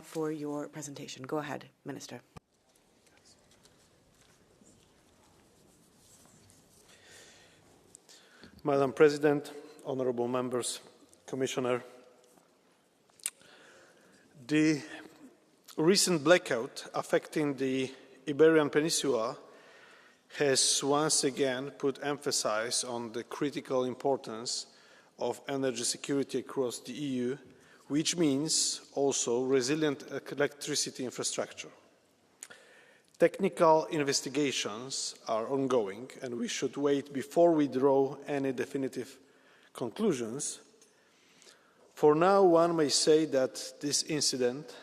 for your presentation. Go ahead, Minister. Madam President, honourable members, Commissioner, the recent blackout affecting the Iberian Peninsula has once again put emphasis on the critical importance of energy security across the EU, which means also resilient electricity infrastructure. Technical investigations are ongoing, and we should wait before we draw any definitive conclusions. For now, one may say that this incident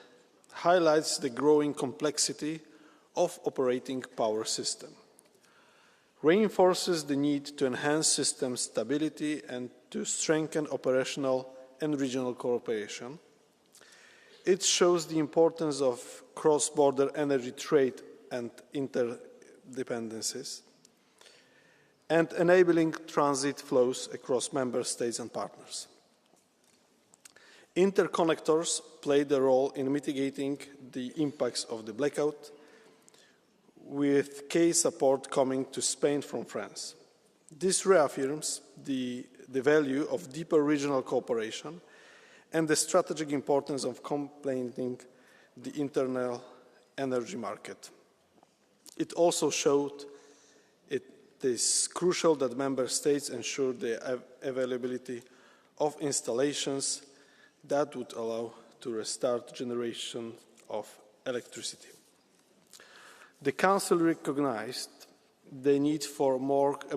highlights the growing complexity of operating power system, reinforces the need to enhance system stability and to strengthen operational and regional cooperation. It shows the importance of cross-border energy trade and interdependencies, and enabling transit flows across member states and partners. Interconnectors played a role in mitigating the impacts of the blackout, with key support coming to Spain from France. This reaffirms the value of deeper regional cooperation and the strategic importance of completing the internal energy market. It also showed it is crucial that member states ensure the availability of installations that would allow to restart generation of electricity. The Council recognized the need for a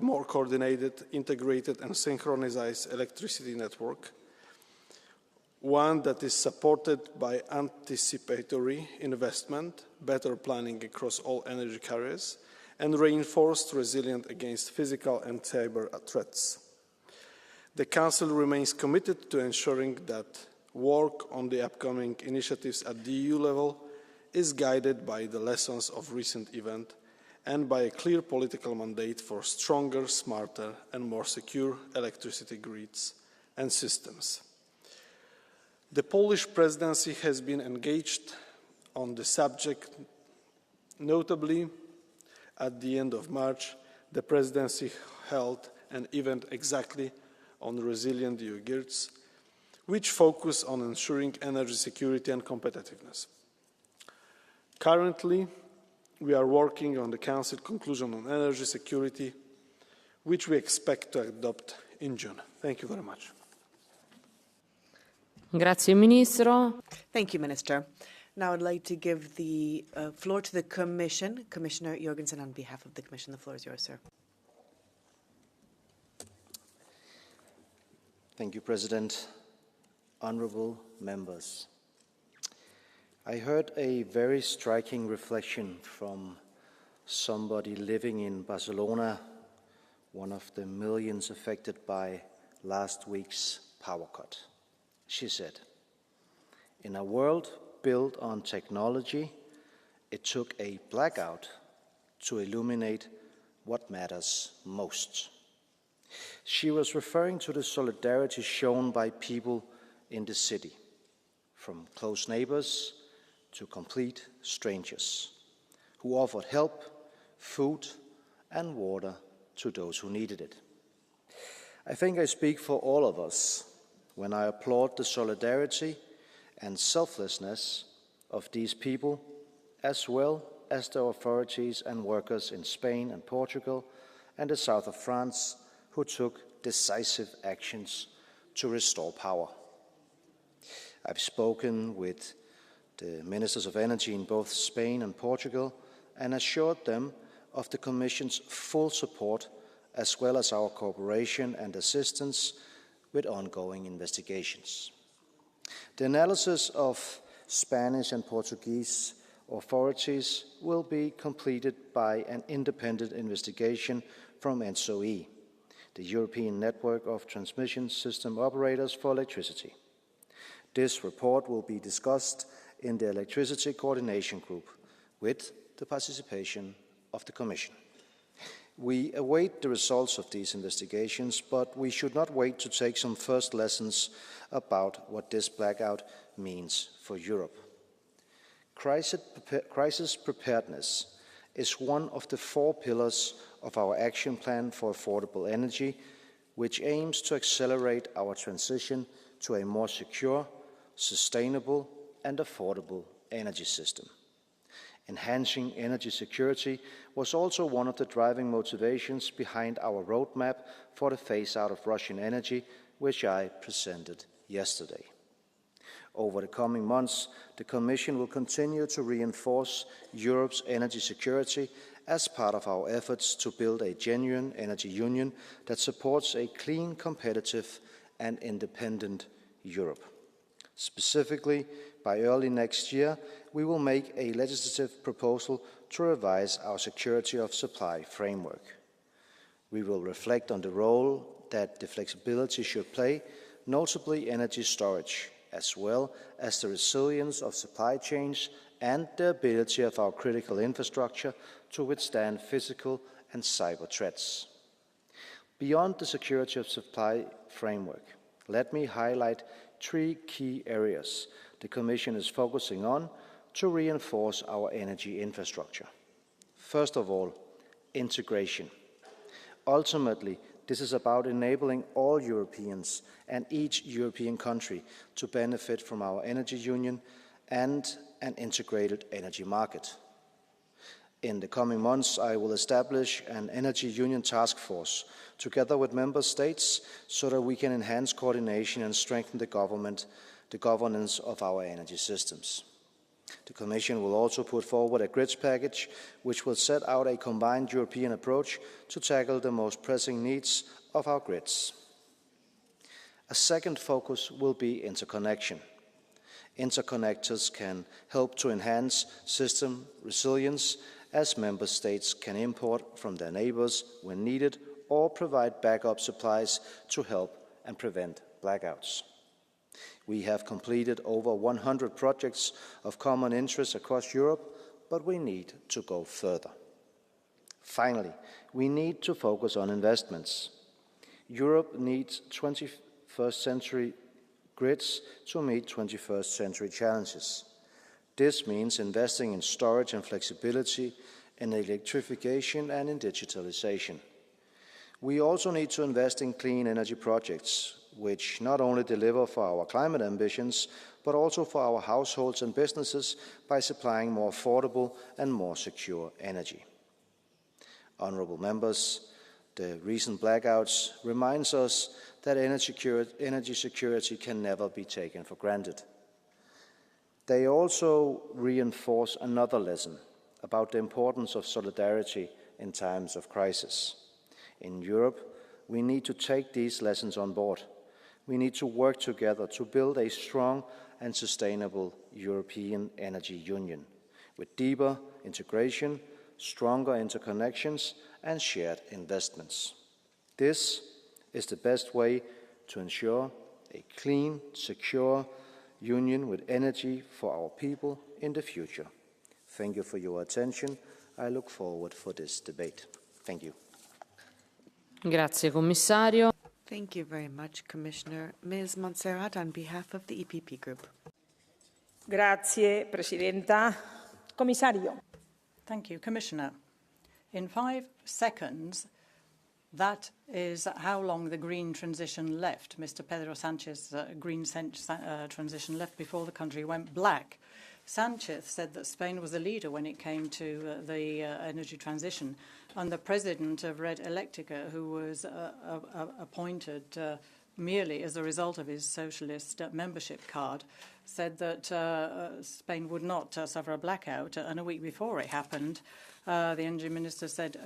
more coordinated, integrated and synchronized electricity network, one that is supported by anticipatory investment, better planning across all energy carriers, and reinforced resilience against physical and cyber threats. The Council remains committed to ensuring that work on the upcoming initiatives at the EU level is guided by the lessons of recent events and by a clear political mandate for stronger, smarter and more secure electricity grids and systems. The Polish presidency has been engaged on the subject. Notably, at the end of March, the presidency held an event exactly on resilient EU grids, which focus on ensuring energy security and competitiveness. Currently, we are working on the Council conclusion on energy security, which we expect to adopt in June. Thank you very much. Grazie, Ministro. Thank you, Minister. Now I'd like to give the floor to the Commission. Commissioner Jorgensen, on behalf of the Commission, the floor is yours, sir. Thank you, President. Honourable members. I heard a very striking reflection from somebody living in Barcelona, one of the millions affected by last week's power cut. She said, "In a world built on technology, it took a blackout to illuminate what matters most." She was referring to the solidarity shown by people in the city, from close neighbors to complete strangers, who offered help, food and water to those who needed it. I think I speak for all of us when I applaud the solidarity and selflessness of these people, as well as the authorities and workers in Spain and Portugal and the south of France who took decisive actions to restore power. I've spoken with the Ministers of Energy in both Spain and Portugal and assured them of the Commission's full support, as well as our cooperation and assistance with ongoing investigations. The analysis of Spanish and Portuguese authorities will be completed by an independent investigation from ENTSO-E, the European Network of Transmission System Operators for Electricity. This report will be discussed in the Electricity Coordination Group with the participation of the Commission. We await the results of these investigations, but we should not wait to take some first lessons about what this blackout means for Europe. Crisis preparedness is one of the 4 pillars of our action plan for affordable energy, which aims to accelerate our transition to a more secure, sustainable, and affordable energy system. Enhancing energy security was also one of the driving motivations behind our roadmap for the phase-out of Russian energy, which I presented yesterday. Over the coming months, the Commission will continue to reinforce Europe's energy security as part of our efforts to build a genuine energy union that supports a clean, competitive, and independent Europe. Specifically, by early next year, we will make a legislative proposal to revise our security of supply framework. We will reflect on the role that the flexibility should play, notably energy storage, as well as the resilience of supply chains and the ability of our critical infrastructure to withstand physical and cyber threats. Beyond the security of supply framework, let me highlight 3 key areas the Commission is focusing on to reinforce our energy infrastructure. First of all, integration. Ultimately, this is about enabling all Europeans and each European country to benefit from our energy union and an integrated energy market. In the coming months, I will establish an energy union task force together with member states so that we can enhance coordination and strengthen the governance of our energy systems. The Commission will also put forward a grids package which will set out a combined European approach to tackle the most pressing needs of our grids. A second focus will be interconnection. Interconnectors can help to enhance system resilience as member states can import from their neighbours when needed or provide backup supplies to help and prevent blackouts. We have completed over 100 projects of common interest across Europe, but we need to go further. Finally, we need to focus on investments. Europe needs 21st century grids to meet 21st century challenges. This means investing in storage and flexibility, in electrification and in digitalization. We also need to invest in clean energy projects, which not only deliver for our climate ambitions, but also for our households and businesses by supplying more affordable and more secure energy. Honourable members, the recent blackouts reminds us that energy security can never be taken for granted. They also reinforce another lesson about the importance of solidarity in times of crisis. In Europe, we need to take these lessons on board. We need to work together to build a strong and sustainable European energy union with deeper integration, stronger interconnections, and shared investments. This is the best way to ensure a clean, secure union with energy for our people in the future. Thank you for your attention. I look forward for this debate. Thank you. Grazie, Commissario. Thank you very much, Commissioner. Ms. Montserrat, on behalf of the EPP Group. Grazie, Presidenta. Commissario. Thank you, Commissioner. In 5 seconds, that is how long the green transition left. Mr. Pedro Sanchez's green transition left before the country went black. Sanchez said that Spain was the leader when it came to the energy transition. And the president of Red Eléctrica, who was appointed merely as a result of his socialist membership card, said that Spain would not suffer a blackout. And a week before it happened, the energy minister said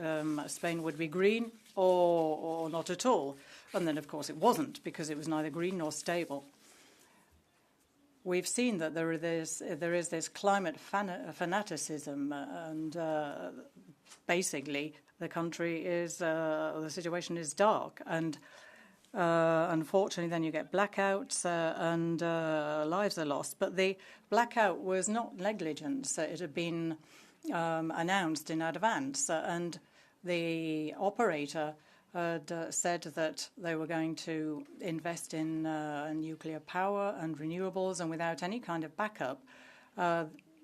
Spain would be green or not at all. And then, of course, it wasn't, because it was neither green nor stable. We've seen that there is this climate fanaticism, and basically the country is, the situation is dark. And unfortunately, then you get blackouts and lives are lost. But the blackout was not negligence. It had been announced in advance, and the operator had said that they were going to invest in nuclear power and renewables, and without any kind of backup,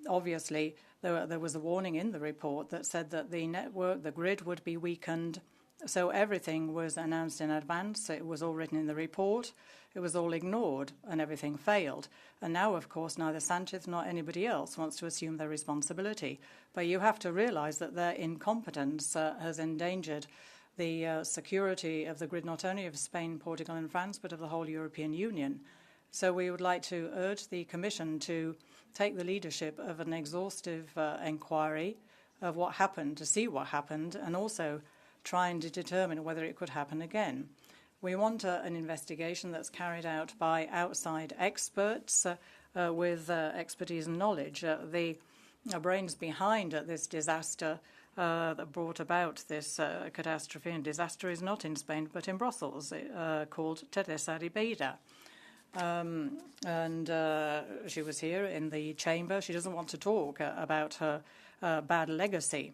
obviously, there was a warning in the report that said that the network, the grid, would be weakened. So everything was announced in advance. It was all written in the report. It was all ignored, and everything failed. And now, of course, neither Sanchez nor anybody else wants to assume their responsibility. But you have to realise that their incompetence has endangered the security of the grid, not only of Spain, Portugal and France, but of the whole European Union. So we would like to urge the Commission to take the leadership of an exhaustive inquiry of what happened, to see what happened, and also trying to determine whether it could happen again. We want an investigation that's carried out by outside experts with expertise and knowledge. The brains behind this disaster that brought about this catastrophe and disaster is not in Spain but in Brussels, called Teresa Ribeira. And she was here in the chamber. She doesn't want to talk about her bad legacy.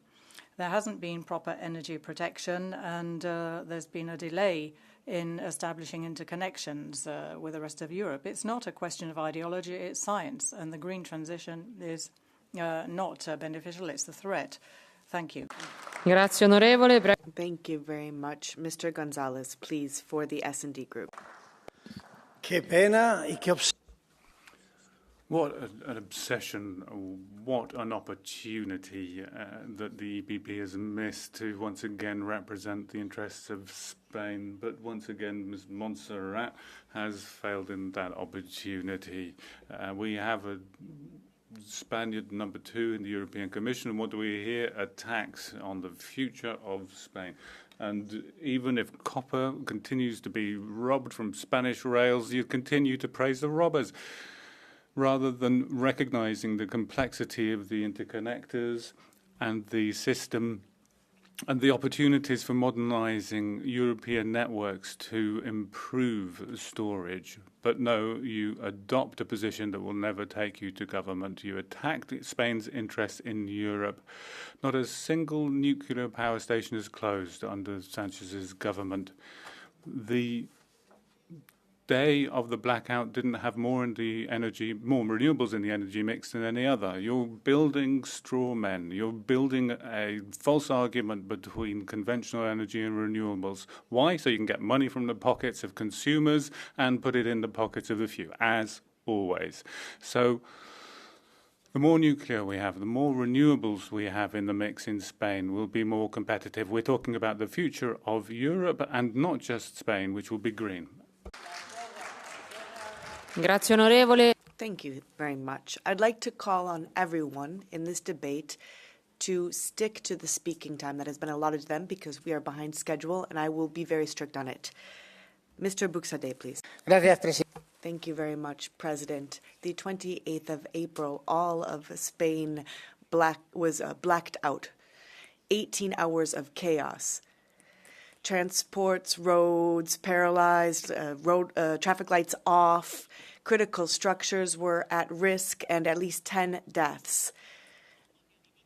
There hasn't been proper energy protection, and there's been a delay in establishing interconnections with the rest of Europe. It's not a question of ideology, it's science, and the green transition is not beneficial, it's a threat. Thank you. Grazie, onorevole. Thank you very much. Mr. Gonzalez, please, for the S&D Group. Qué pena y qué What an obsession, what an opportunity that the EPP has missed to once again represent the interests of Spain. But once again, Ms. Montserrat has failed in that opportunity. We have a Spaniard number 2 in the European Commission. And what do we hear? Attacks on the future of Spain. And even if copper continues to be robbed from Spanish rails, you continue to praise the robbers, rather than recognizing the complexity of the interconnectors and the system and the opportunities for modernizing European networks to improve storage. But no, you adopt a position that will never take you to government. You attacked Spain's interests in Europe. Not a single nuclear power station is closed under Sanchez's government. The day of the blackout didn't have more renewables in the energy mix than any other. You're building straw men. You're building a false argument between conventional energy and renewables. Why? So you can get money from the pockets of consumers and put it in the pockets of the few, as always. So the more nuclear we have, the more renewables we have in the mix in Spain, we'll be more competitive. We're talking about the future of Europe and not just Spain, which will be green. Grazie, onorevole. Thank you very much. I'd like to call on everyone in this debate to stick to the speaking time that has been allotted to them because we are behind schedule, and I will be very strict on it. Mr. Buxade, please. Gracias, Presidente. Thank you very much, President. The 28th of April, all of Spain was blacked out. 18 hours of chaos. Transports, roads paralyzed, traffic lights off, critical structures were at risk, and at least 10 deaths.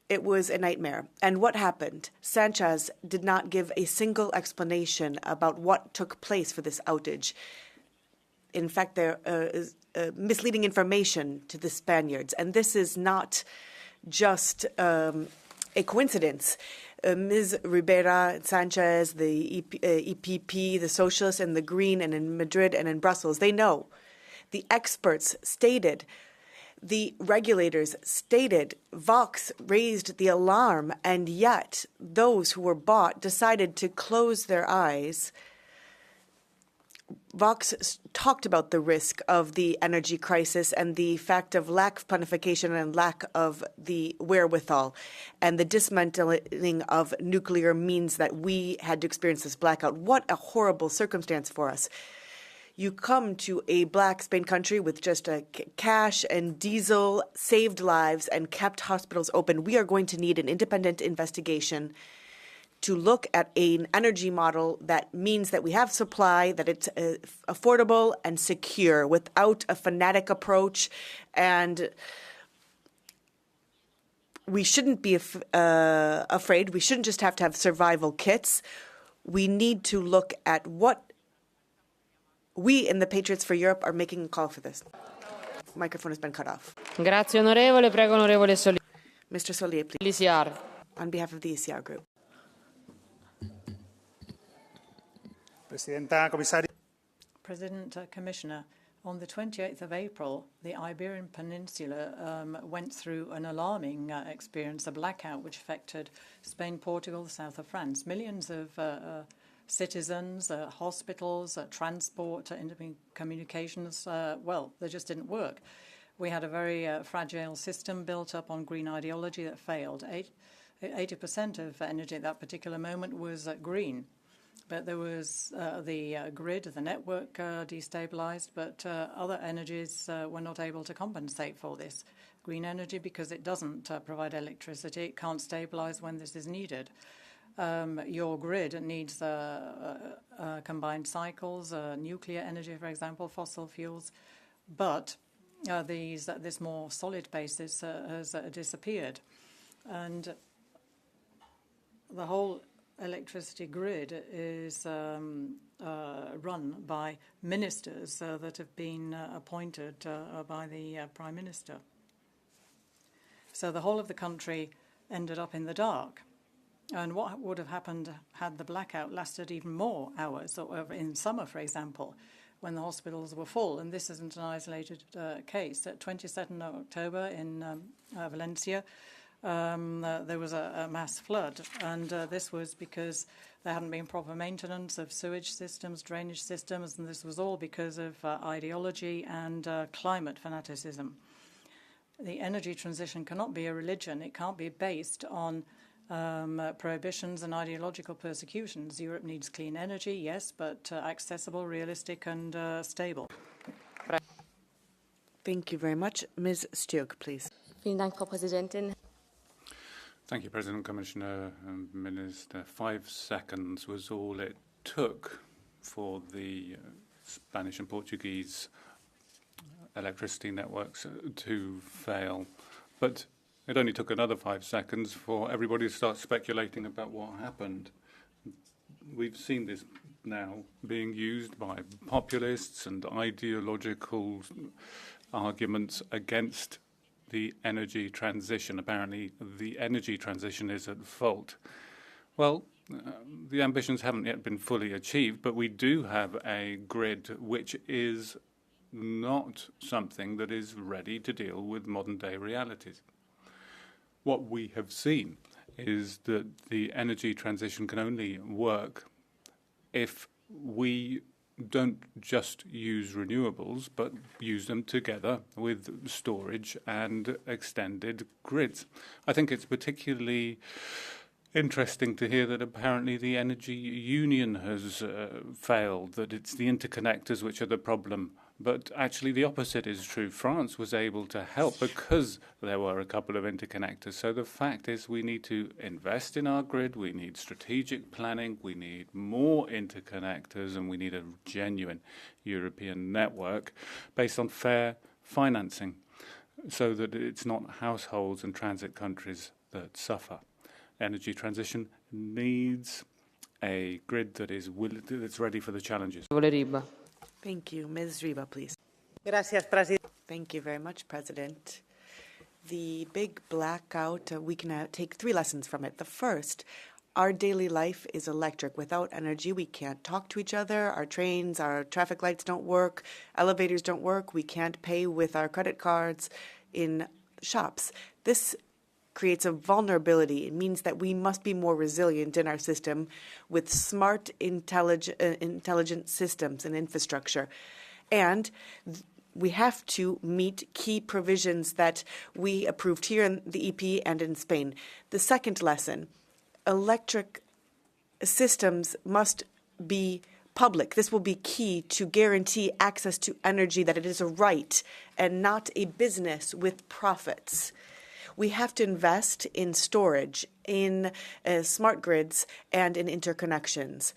It was a nightmare. And what happened? Sanchez did not give a single explanation about what took place for this outage. In fact, there is misleading information to the Spaniards, and this is not just a coincidence. Ms. Ribeira, Sanchez, the EPP, the Socialists, and the Green, and in Madrid and in Brussels, they know. The experts stated, the regulators stated, Vox raised the alarm, and yet those who were bought decided to close their eyes. Vox talked about the risk of the energy crisis and the fact of lack of planification and lack of the wherewithal. And the dismantling of nuclear means that we had to experience this blackout. What a horrible circumstance for us. You come to a black Spain country with just cash and diesel, saved lives, and kept hospitals open. We are going to need an independent investigation to look at an energy model that means that we have supply, that it's affordable and secure without a fanatic approach. And we shouldn't be afraid. We shouldn't just have to have survival kits. We need to look at what we in the Patriots for Europe are making a call for this. Microphone has been cut off. Grazie onorevole, prego onorevole Mr. Solier, please, Solisiar. on behalf of the ECR group. Presidenta, Comisario. President, Commissioner, on the 28th of April, the Iberian Peninsula went through an alarming experience, a blackout, which affected Spain, Portugal, the south of France. Millions of citizens, hospitals, transport, communications, well, they just didn't work. We had a very fragile system built up on green ideology that failed. 80% of energy at that particular moment was green. But there was the grid, the network destabilized, but other energies were not able to compensate for this. Green energy, because it doesn't provide electricity, it can't stabilize when this is needed. Your grid needs combined cycles, nuclear energy, for example, fossil fuels, but this more solid basis has disappeared. And the whole electricity grid is run by ministers that have been appointed by the Prime Minister. So the whole of the country ended up in the dark. And what would have happened had the blackout lasted even more hours, or in summer, for example, when the hospitals were full? And this isn't an isolated case. At 22nd October in Valencia, there was a mass flood, and this was because there hadn't been proper maintenance of sewage systems, drainage systems, and this was all because of ideology and climate fanaticism. The energy transition cannot be a religion. It can't be based on prohibitions and ideological persecutions. Europe needs clean energy, yes, but accessible, realistic, and stable. Thank you very much. Ms. Stug, please. Vielen Dank, Frau Präsidentin. Thank you, President, Commissioner, and Minister. 5 seconds was all it took for the Spanish and Portuguese electricity networks to fail. But it only took another 5 seconds for everybody to start speculating about what happened. We've seen this now being used by populists and ideological arguments against the energy transition. Apparently, the energy transition is at fault. Well, the ambitions haven't yet been fully achieved, but we do have a grid which is not something that is ready to deal with modern-day realities. What we have seen is that the energy transition can only work if we don't just use renewables, but use them together with storage and extended grids. I think it's particularly interesting to hear that apparently the energy union has failed, that it's the interconnectors which are the problem. But actually the opposite is true. France was able to help because there were a couple of interconnectors. So the fact is we need to invest in our grid, we need strategic planning, we need more interconnectors, and we need a genuine European network based on fair financing so that it's not households and transit countries that suffer. Energy transition needs a grid that is that's ready for the challenges. Thank you. Ms. Riba, please. Gracias, President. Thank you very much, President. The big blackout, we can take 3 lessons from it. The first, our daily life is electric. Without energy, we can't talk to each other. Our trains, our traffic lights don't work. Elevators don't work. We can't pay with our credit cards in shops. This creates a vulnerability. It means that we must be more resilient in our system with smart, intelligent systems and infrastructure. And we have to meet key provisions that we approved here in the EP and in Spain. The second lesson, electric systems must be public. This will be key to guarantee access to energy, that it is a right and not a business with profits. We have to invest in storage, in smart grids, and in interconnections.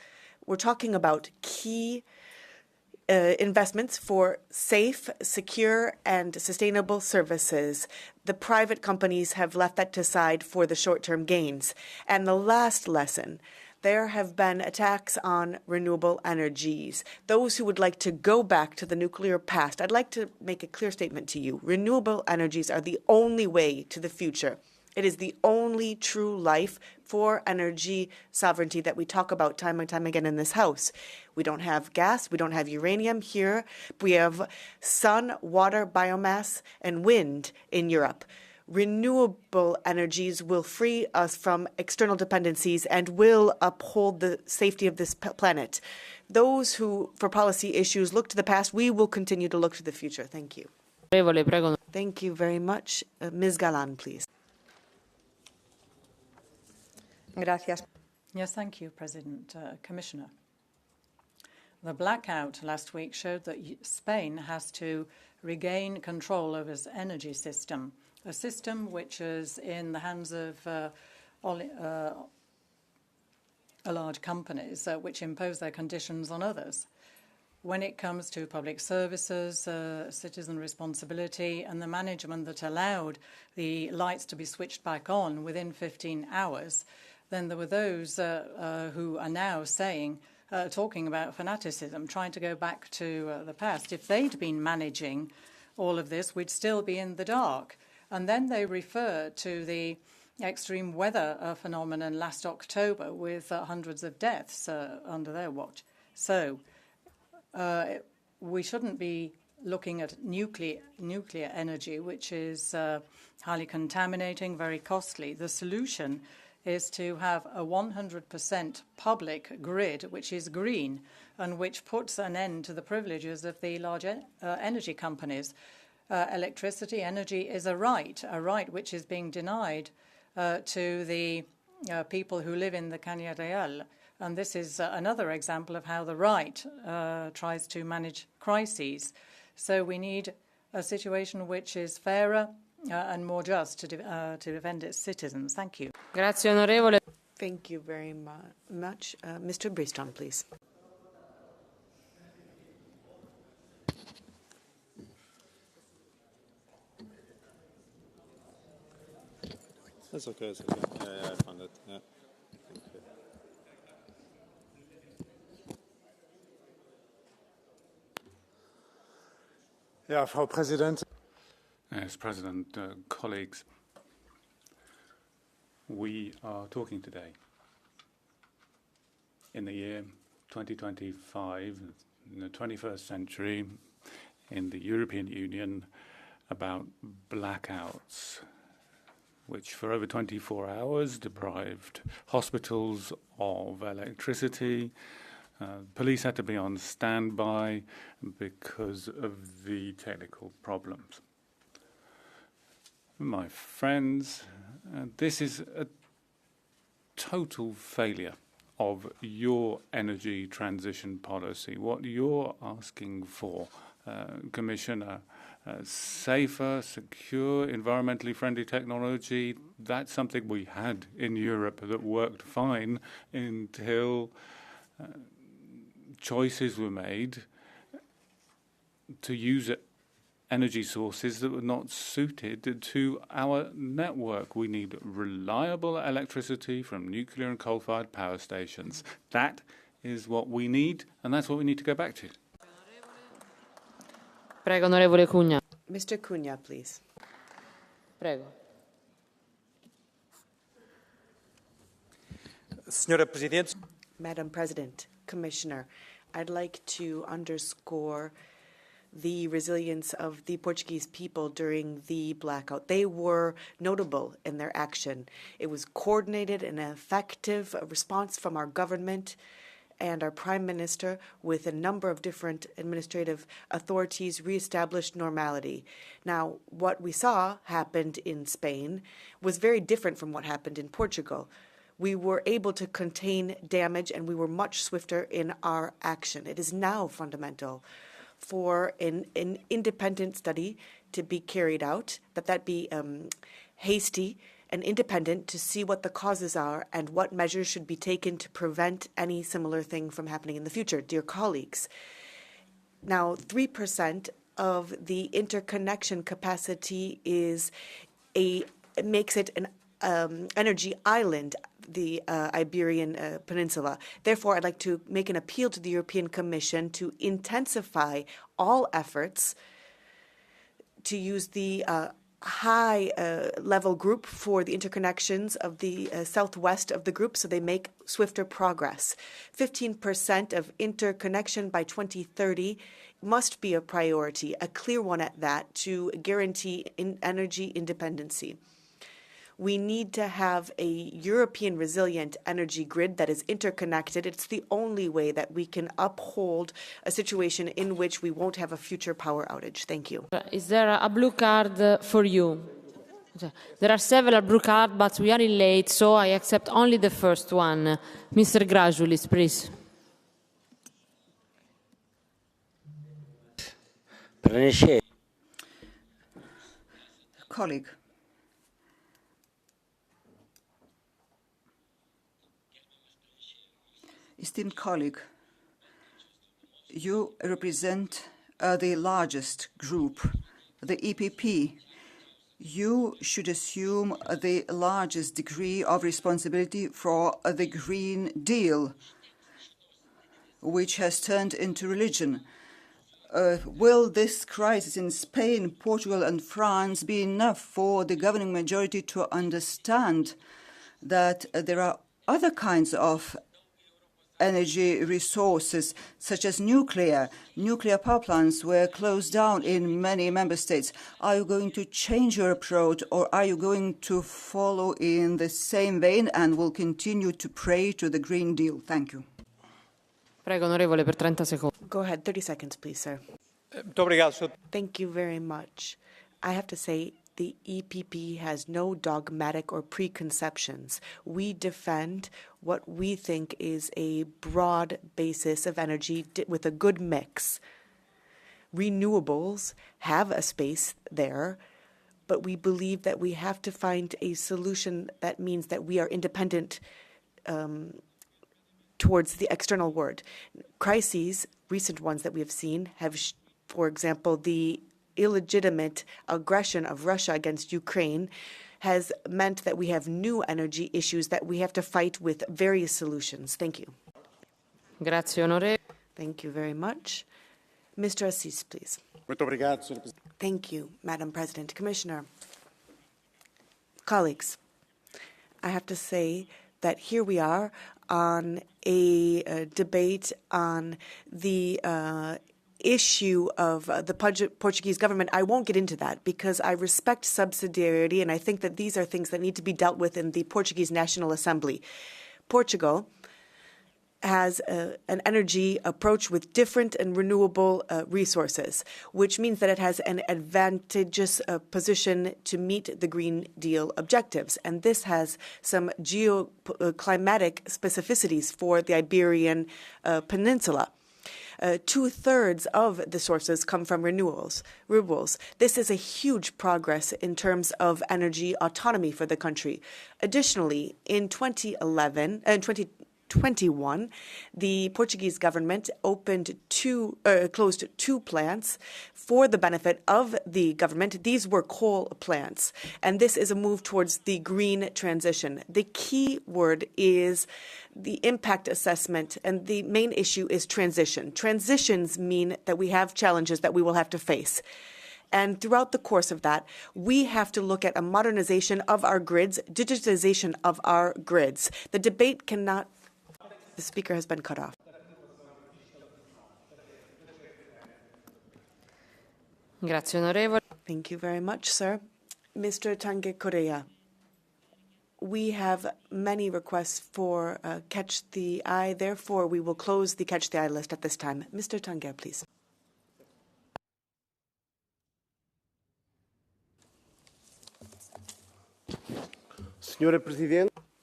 We're talking about key investments for safe, secure, and sustainable services. The private companies have left that aside for the short-term gains. And the last lesson, There have been attacks on renewable energies. Those who would like to go back to the nuclear past, I'd like to make a clear statement to you. Renewable energies are the only way to the future. It is the only true life for energy sovereignty that we talk about time and time again in this House. We don't have gas, we don't have uranium here. We have sun, water, biomass, and wind in Europe. Renewable energies will free us from external dependencies and will uphold the safety of this planet. Those who, for policy issues, look to the past, we will continue to look to the future. Thank you. Thank you very much. Ms. Galan, please. Gracias. Yes, thank you, President, Commissioner. The blackout last week showed that Spain has to regain control of its energy system, a system which is in the hands of large companies which impose their conditions on others. When it comes to public services, citizen responsibility, and the management that allowed the lights to be switched back on within 15 hours, then there were those who are now talking about fanaticism, trying to go back to the past. If they'd been managing all of this, we'd still be in the dark. And then they refer to the extreme weather phenomenon last October with hundreds of deaths under their watch. So we shouldn't be looking at nuclear energy, which is highly contaminating, very costly. The solution is to have a 100% public grid, which is green, and which puts an end to the privileges of the large energy companies. Electricity, energy is a right which is being denied to the people who live in the Caña Real. And this is another example of how the right tries to manage crises. So we need a situation which is fairer and more just to defend its citizens. Thank you. Grazie, onorevole. Thank you very much. Mr. Briston, please. It's okay. Yeah, I found it. Yeah. Thank you. Yeah, Frau Präsident. As President, colleagues, we are talking today in the year 2025, in the 21st century, in the European Union, about blackouts, which for over 24 hours deprived hospitals of electricity. Police had to be on standby because of the technical problems. My friends, this is a total failure of your energy transition policy. What you're asking for, Commissioner, safer, secure, environmentally friendly technology, that's something we had in Europe that worked fine until choices were made to use energy sources that were not suited to our network. We need reliable electricity from nuclear and coal-fired power stations. That is what we need, and that's what we need to go back to. Prego, onorevole Cugna. Mr. Cunha, please. Prego. Senhora Presidente. Madam President, Commissioner, I'd like to underscore the resilience of the Portuguese people during the blackout. They were notable in their action. It was coordinated and an effective response from our government and our Prime Minister, with a number of different administrative authorities, reestablished normality. Now, what we saw happened in Spain was very different from what happened in Portugal. We were able to contain damage, and we were much swifter in our action. It is now fundamental for an independent study to be carried out, that be hasty and independent, to see what the causes are and what measures should be taken to prevent any similar thing from happening in the future. Dear colleagues, now 3% of the interconnection capacity makes it energy island, the Iberian Peninsula. Therefore, I'd like to make an appeal to the European Commission to intensify all efforts to use the high-level group for the interconnections of the southwest of the group so they make swifter progress. 15% of interconnection by 2030 must be a priority, a clear one at that, to guarantee energy independency. We need to have a European resilient energy grid that is interconnected. It's the only way that we can uphold a situation in which we won't have a future power outage. Thank you. Is there a blue card for you? There are several blue cards, but we are late, so I accept only the first one. Mr. Grajulis, please. Colleague. Esteemed colleague, you represent the largest group, the EPP. You should assume the largest degree of responsibility for the Green Deal, which has turned into religion. Will this crisis in Spain, Portugal and France be enough for the governing majority to understand that there are other kinds of energy resources, such as nuclear? Nuclear power plants were closed down in many member states. Are you going to change your approach, or are you going to follow in the same vein and will continue to pray to the Green Deal? Thank you. Prego, onorevole, per 30 secondi. Go ahead, 30 seconds, please, sir. Thank you very much. I have to say, the EPP has no dogmatic or preconceptions. We defend what we think is a broad basis of energy with a good mix. Renewables have a space there, but we believe that we have to find a solution that means that we are independent towards the external world. Crises, recent ones that we have seen, have, for example, the illegitimate aggression of Russia against Ukraine has meant that we have new energy issues that we have to fight with various solutions. Thank you. Grazie, onorevole. Thank you very much. Mr. Assis, please. Thank you, Madam President. Commissioner, colleagues, I have to say that here we are on a debate on the issue of the Portuguese government. I won't get into that because I respect subsidiarity, and I think that these are things that need to be dealt with in the Portuguese National Assembly. Portugal has an energy approach with different and renewable resources, which means that it has an advantageous position to meet the Green Deal objectives. And this has some geoclimatic specificities for the Iberian Peninsula. 2/3 of the sources come from renewables. This is a huge progress in terms of energy autonomy for the country. Additionally, in 2021, the Portuguese government closed two plants for the benefit of the government. These were coal plants, and this is a move towards the green transition. The key word is the impact assessment, and the main issue is transition. Transitions mean that we have challenges that we will have to face. And throughout the course of that, we have to look at a modernization of our grids, digitization of our grids. The debate cannot... The speaker has been cut off. Grazie, onorevole. Thank you very much, sir. Mr. Tange Correa, we have many requests for Catch the Eye. Therefore, we will close the Catch the Eye list at this time. Mr. Tange, please.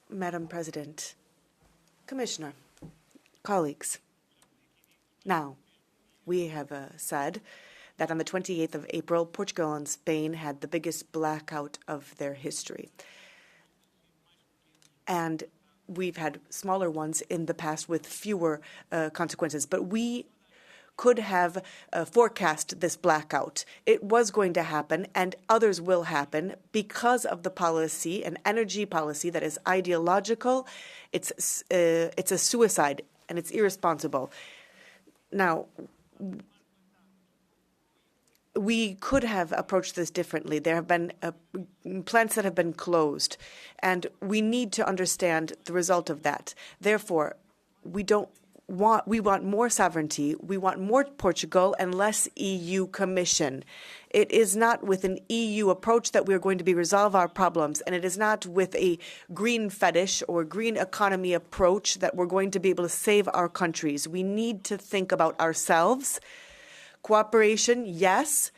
Madam President, Commissioner, colleagues, now, we have said that on the 28th of April, Portugal and Spain had the biggest blackout of their history. And we've had smaller ones in the past with fewer consequences. But we could have forecast this blackout. It was going to happen, and others will happen because of the policy, an energy policy that is ideological. It's a suicide, and it's irresponsible. Now, we could have approached this differently. There have been plants that have been closed, and we need to understand the result of that. Therefore, we want more sovereignty, we want more Portugal and less EU Commission. It is not with an EU approach that we are going to resolve our problems, and it is not with a green fetish or green economy approach that we're going to be able to save our countries. We need to think about ourselves. Cooperation, yes,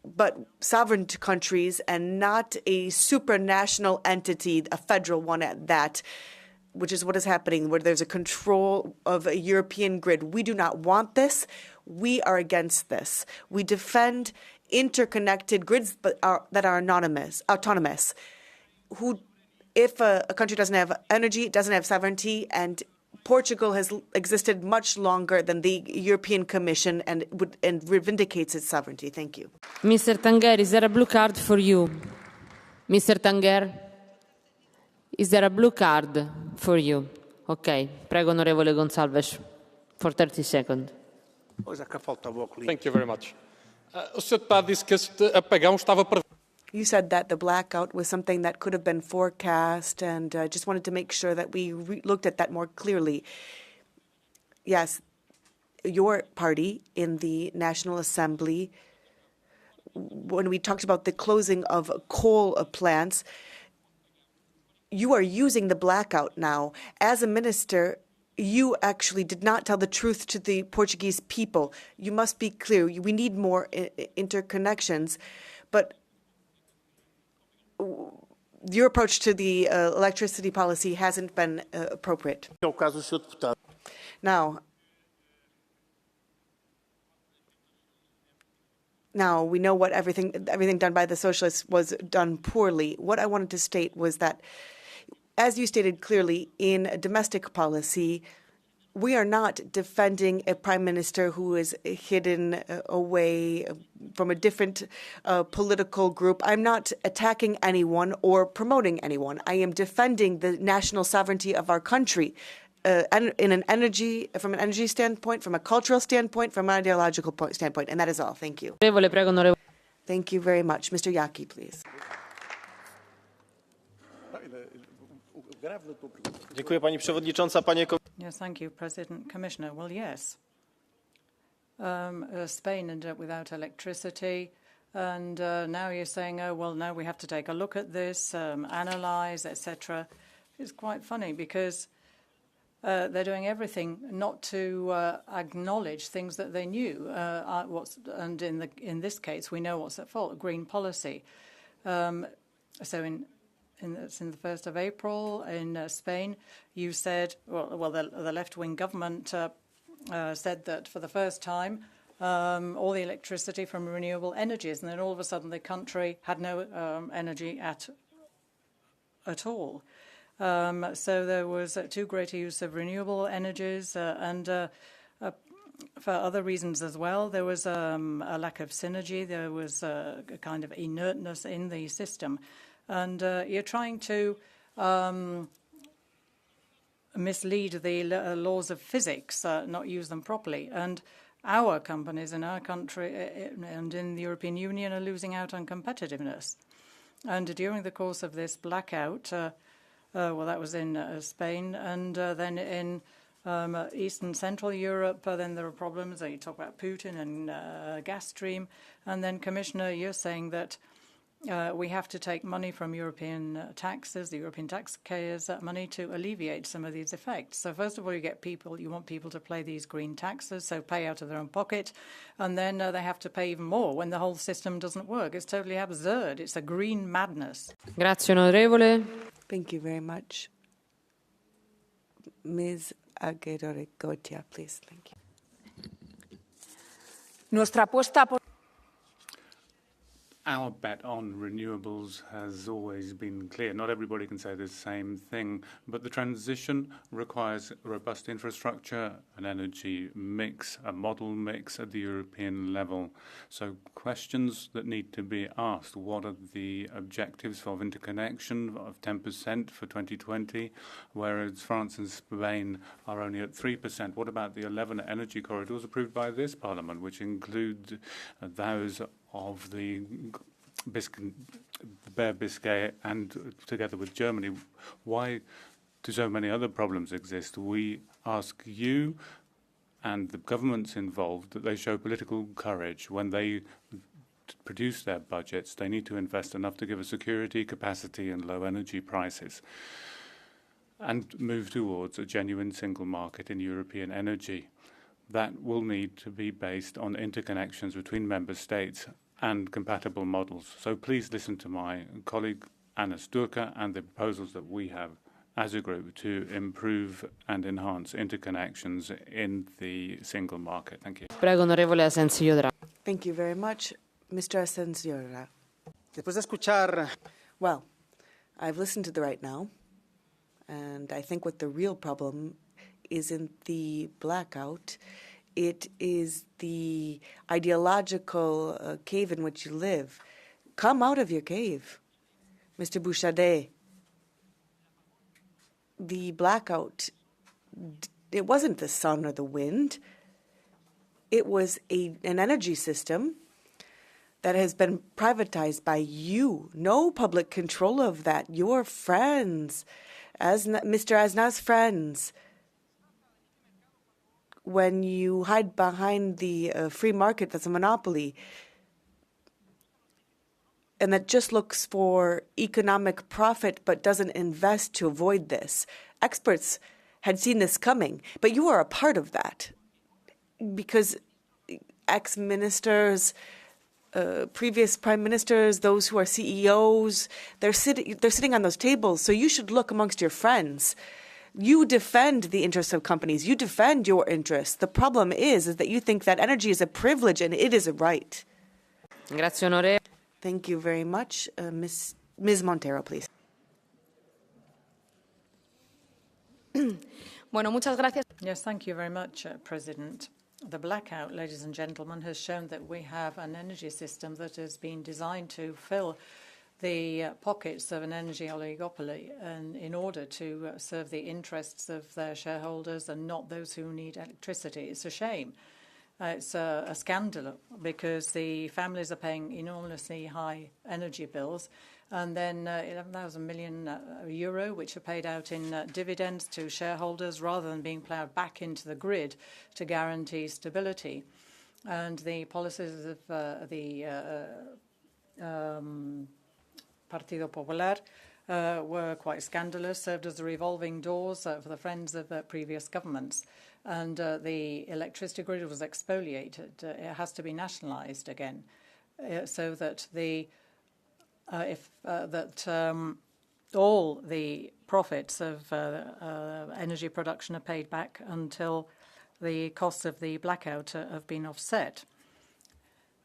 but sovereign countries and not a supranational entity, a federal one at that, which is what is happening, where there's a control of a European grid. We do not want this. We are against this. We defend interconnected grids that are autonomous. If a country doesn't have energy, it doesn't have sovereignty, and Portugal has existed much longer than the European Commission and vindicates its sovereignty. Thank you. Mr. Tanger, is there a blue card for you? Mr. Tanger, is there a blue card for you? Okay. Prego, onorevole Gonçalves, for 30 seconds. Thank you very much. O Sr. Deputado disse que este apagão estava previsto. You said that the blackout was something that could have been forecast, and I just wanted to make sure that we looked at that more clearly. Yes, your party in the National Assembly, when we talked about the closing of coal plants, you are using the blackout now. As a minister, you actually did not tell the truth to the Portuguese people. You must be clear. We need more interconnections, but your approach to the electricity policy hasn't been appropriate. Now, we know what everything done by the socialists was done poorly. What I wanted to state was that, as you stated clearly, in domestic policy, we are not defending a prime minister who is hidden away from a different political group. I'm not attacking anyone or promoting anyone. I am defending the national sovereignty of our country from an energy standpoint, from a cultural standpoint, from an ideological standpoint, and that is all. Thank you. Thank you very much. Mr. Yaki, please. Dziękuję, Pani Przewodnicząca. Yes, thank you, President. Commissioner. Well, yes. Spain ended up without electricity, and now you're saying, oh, well, now we have to take a look at this, analyze, etc. It's quite funny because they're doing everything not to acknowledge things that they knew. And in this case, we know what's at fault: green policy. Since the 1st of April in Spain, you said, the left-wing government said that for the first time, all the electricity from renewable energies, and then all of a sudden the country had no energy at all. So there was too great a use of renewable energies, and for other reasons as well. There was a lack of synergy. There was a kind of inertness in the system. And you're trying to mislead the laws of physics, not use them properly. And our companies in our country and in the European Union are losing out on competitiveness. And during the course of this blackout, that was in Spain, and then in Eastern Central Europe, then there are problems. You talk about Putin and gas stream. And then, Commissioner, you're saying that we have to take money from European taxes, the European taxpayers' money, to alleviate some of these effects. So first of all, you want people to pay these green taxes, so pay out of their own pocket, and then they have to pay even more when the whole system doesn't work. It's totally absurd. It's a green madness. Grazie, onorevole. Thank you very much. Ms. Aguirre-Gotia, please. Thank you. Our bet on renewables has always been clear. Not everybody can say the same thing, but the transition requires robust infrastructure, an energy mix, a model mix at the European level. So questions that need to be asked: what are the objectives of interconnection of 10% for 2020, whereas France and Spain are only at 3%? What about the 11 energy corridors approved by this Parliament, which include those of the Bare Biscay and together with Germany? Why do so many other problems exist? We ask you and the governments involved that they show political courage. When they produce their budgets, they need to invest enough to give us security, capacity and low energy prices, and move towards a genuine single market in European energy. That will need to be based on interconnections between member states and compatible models. So please listen to my colleague Anna Sturka and the proposals that we have as a group to improve and enhance interconnections in the single market. Thank you. Prego, onorevole Asensio. Thank you very much, Mr. Asensio. Después de escuchar... Well, I've listened to the right now, and I think what the real problem isn't the blackout. It is the ideological cave in which you live. Come out of your cave, Mr. Bouchardet. The blackout, it wasn't the sun or the wind. It was an energy system that has been privatized by you. No public control of that. Your friends, Mr. Azna's friends, when you hide behind the free market that's a monopoly and that just looks for economic profit but doesn't invest to avoid this. Experts had seen this coming, but you are a part of that because ex-ministers, previous prime ministers, those who are CEOs, they're sitting on those tables, so you should look amongst your friends. You defend the interests of companies. You defend your interests. The problem is that you think that energy is a privilege and it is a right. Grazie, onorevole. Thank you very much. Ms. Montero, please. Bueno, muchas gracias. Yes, thank you very much, President. The blackout, ladies and gentlemen, has shown that we have an energy system that has been designed to fill the pockets of an energy oligopoly and in order to serve the interests of their shareholders and not those who need electricity. It's a shame. It's a scandal because the families are paying enormously high energy bills, and then 11,000 million euro, which are paid out in dividends to shareholders rather than being ploughed back into the grid to guarantee stability. And the policies of the Partido Popular were quite scandalous, served as the revolving doors for the friends of previous governments. And the electricity grid was exfoliated. It has to be nationalised again, so that all the profits of energy production are paid back until the costs of the blackout have been offset.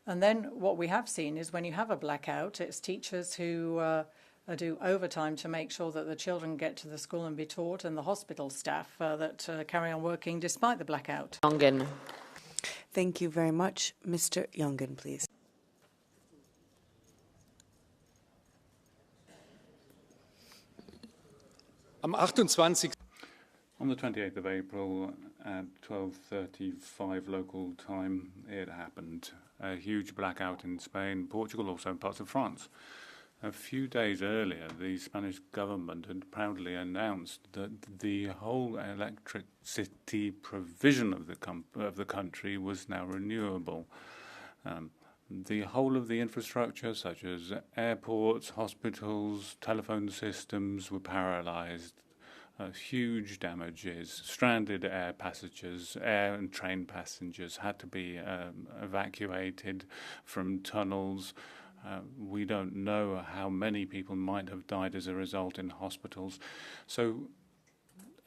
And then what we have seen is when you have a blackout, it's teachers who do overtime to make sure that the children get to the school and be taught, and the hospital staff that carry on working despite the blackout. Jongen. Thank you very much. Mr. Jongen, please. Am 28. On the 28th of April at 12:35 local time, it happened. A huge blackout in Spain, Portugal, also in parts of France. A few days earlier, the Spanish government had proudly announced that the whole electricity provision of the country was now renewable. The whole of the infrastructure, such as airports, hospitals, telephone systems, were paralyzed. Huge damages, stranded air passengers, air and train passengers had to be evacuated from tunnels. We don't know how many people might have died as a result in hospitals. So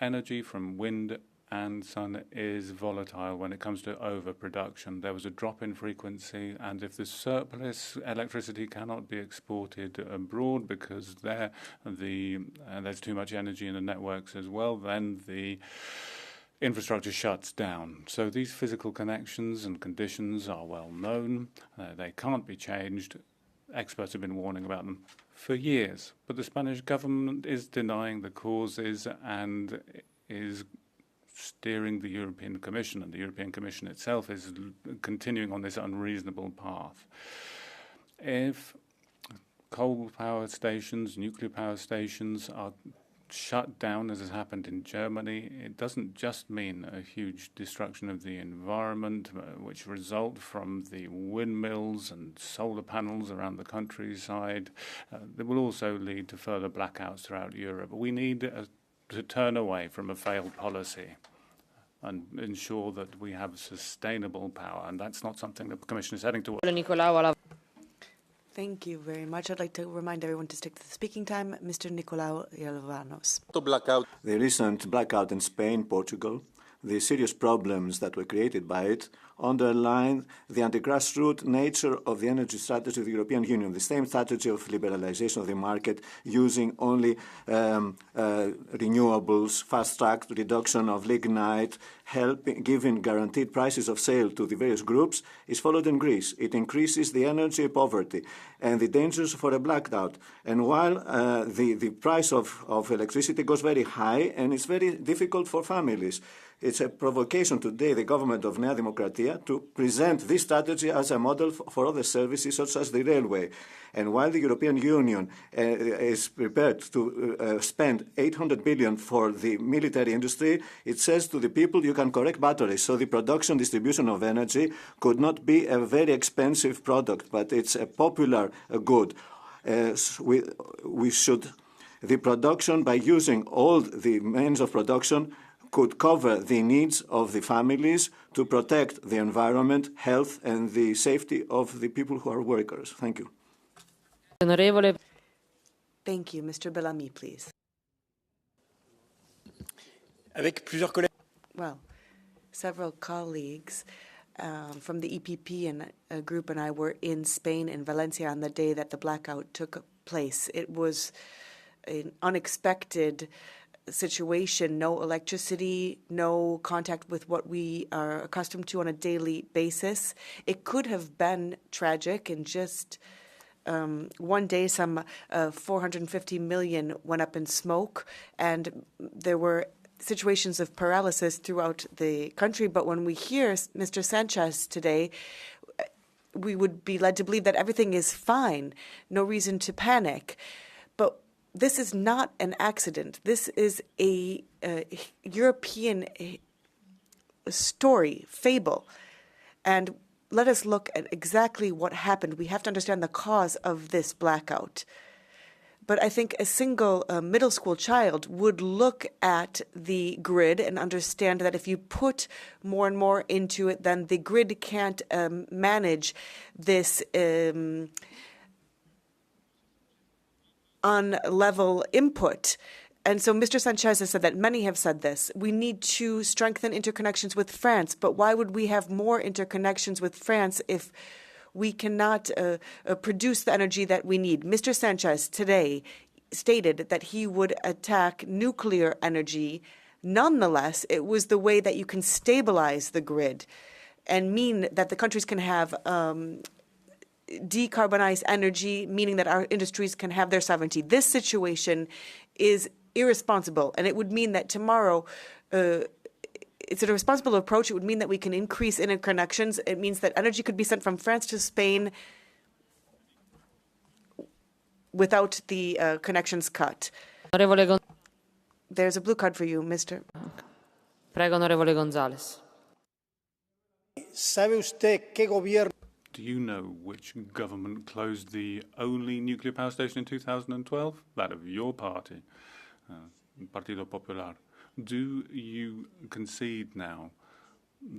energy from wind and sun is volatile when it comes to overproduction. There was a drop in frequency, and if the surplus electricity cannot be exported abroad because there's too much energy in the networks as well, then the infrastructure shuts down. So these physical connections and conditions are well known. They can't be changed. Experts have been warning about them for years, but the Spanish government is denying the causes and is steering the European Commission, and the European Commission itself is continuing on this unreasonable path. If coal power stations, nuclear power stations are shut down, as has happened in Germany, it doesn't just mean a huge destruction of the environment, which result from the windmills and solar panels around the countryside. They will also lead to further blackouts throughout Europe. We need to turn away from a failed policy and ensure that we have sustainable power, and that's not something the Commission is heading towards. Thank you very much. I'd like to remind everyone to stick to the speaking time. Mr. Nicolau Ialvanos. The recent blackout in Spain, Portugal, the serious problems that were created by it underline the anti-grassroots nature of the energy strategy of the European Union, the same strategy of liberalization of the market using only renewables, fast-track reduction of lignite, giving guaranteed prices of sale to the various groups is followed in Greece. It increases the energy poverty and the dangers for a blackout. And while the price of electricity goes very high and it's very difficult for families, it's a provocation today, the government of Nea Demokratia, to present this strategy as a model for other services such as the railway. And while the European Union is prepared to spend 800 billion for the military industry, it says to the people, you can correct batteries. So the production, distribution of energy could not be a very expensive product, but it's a popular good. The production, by using all the means of production, could cover the needs of the families to protect the environment, health, and the safety of the people who are workers. Thank you. Thank you. Mr. Bellamy, please. Well, several colleagues from the EPP and a group and I were in Spain, in Valencia, on the day that the blackout took place. It was an unexpected situation, no electricity, no contact with what we are accustomed to on a daily basis. It could have been tragic. In just one day, some 450 million went up in smoke, and there were situations of paralysis throughout the country. But when we hear Mr. Sanchez today, we would be led to believe that everything is fine, no reason to panic. But this is not an accident. This is a European story, fable. And let us look at exactly what happened. We have to understand the cause of this blackout. But I think a single middle school child would look at the grid and understand that if you put more and more into it, then the grid can't manage this on-level input. And so Mr. Sanchez has said that, many have said this, we need to strengthen interconnections with France. But why would we have more interconnections with France if we cannot produce the energy that we need? Mr. Sanchez today stated that he would attack nuclear energy. Nonetheless, it was the way that you can stabilize the grid and mean that the countries can have decarbonize energy, meaning that our industries can have their sovereignty. This situation is irresponsible, and it would mean that tomorrow, it's a responsible approach. It would mean that we can increase interconnections. It means that energy could be sent from France to Spain without the connections cut. There's a blue card for you, Mr. Prego, onorevole González. ¿Sabe usted qué gobierno? Do you know which government closed the only nuclear power station in 2012? That of your party, Partido Popular. Do you concede now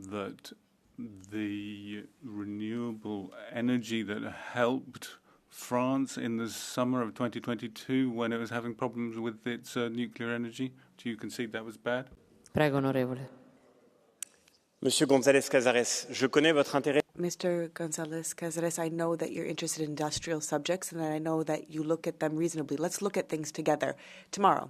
that the renewable energy that helped France in the summer of 2022 when it was having problems with its nuclear energy, do you concede that was bad? Prego, onorevole. Monsieur González Casares, je connais votre intérêt. Mr. González Casares, I know that you're interested in industrial subjects and that I know that you look at them reasonably. Let's look at things together tomorrow.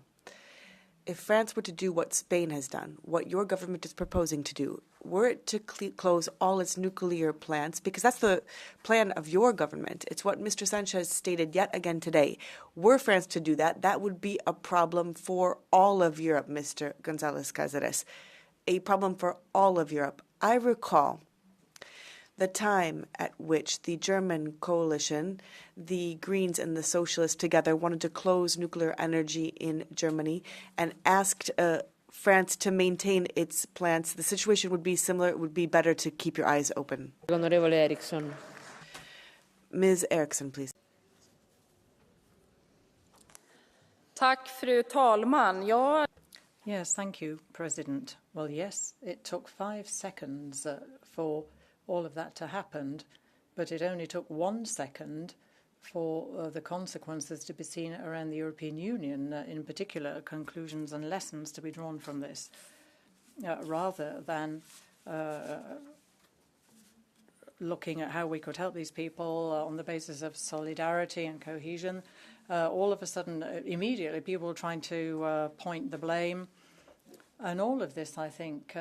If France were to do what Spain has done, what your government is proposing to do, were it to close all its nuclear plants, because that's the plan of your government, it's what Mr. Sanchez stated yet again today. Were France to do that, that would be a problem for all of Europe, Mr. González Casares. A problem for all of Europe. I recall the time at which the German coalition, the Greens and the Socialists together, wanted to close nuclear energy in Germany and asked France to maintain its plants. The situation would be similar. It would be better to keep your eyes open. Onorevole Eriksson. Ms. Eriksson, please. Tack, fru talman. Yes, thank you, President. Well, yes, it took 5 seconds for all of that to happen, but it only took 1 second for the consequences to be seen around the European Union, in particular, conclusions and lessons to be drawn from this, rather than looking at how we could help these people on the basis of solidarity and cohesion. All of a sudden, immediately, people were trying to point the blame. And all of this, I think,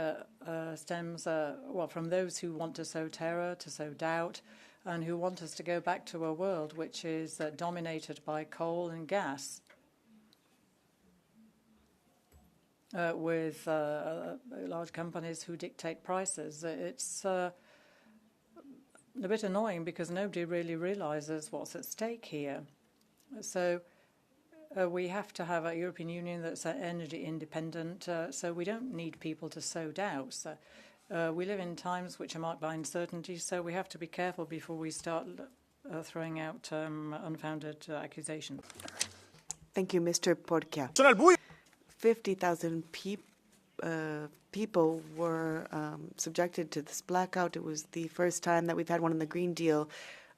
stems from those who want to sow terror, to sow doubt, and who want us to go back to a world which is dominated by coal and gas, with large companies who dictate prices. It's a bit annoying because nobody really realizes what's at stake here. So we have to have a European Union that's energy independent, so we don't need people to sow doubts. We live in times which are marked by uncertainty, so we have to be careful before we start throwing out unfounded accusations. Thank you, Mr. Porca. 50,000 people were subjected to this blackout. It was the first time that we've had one in the Green Deal.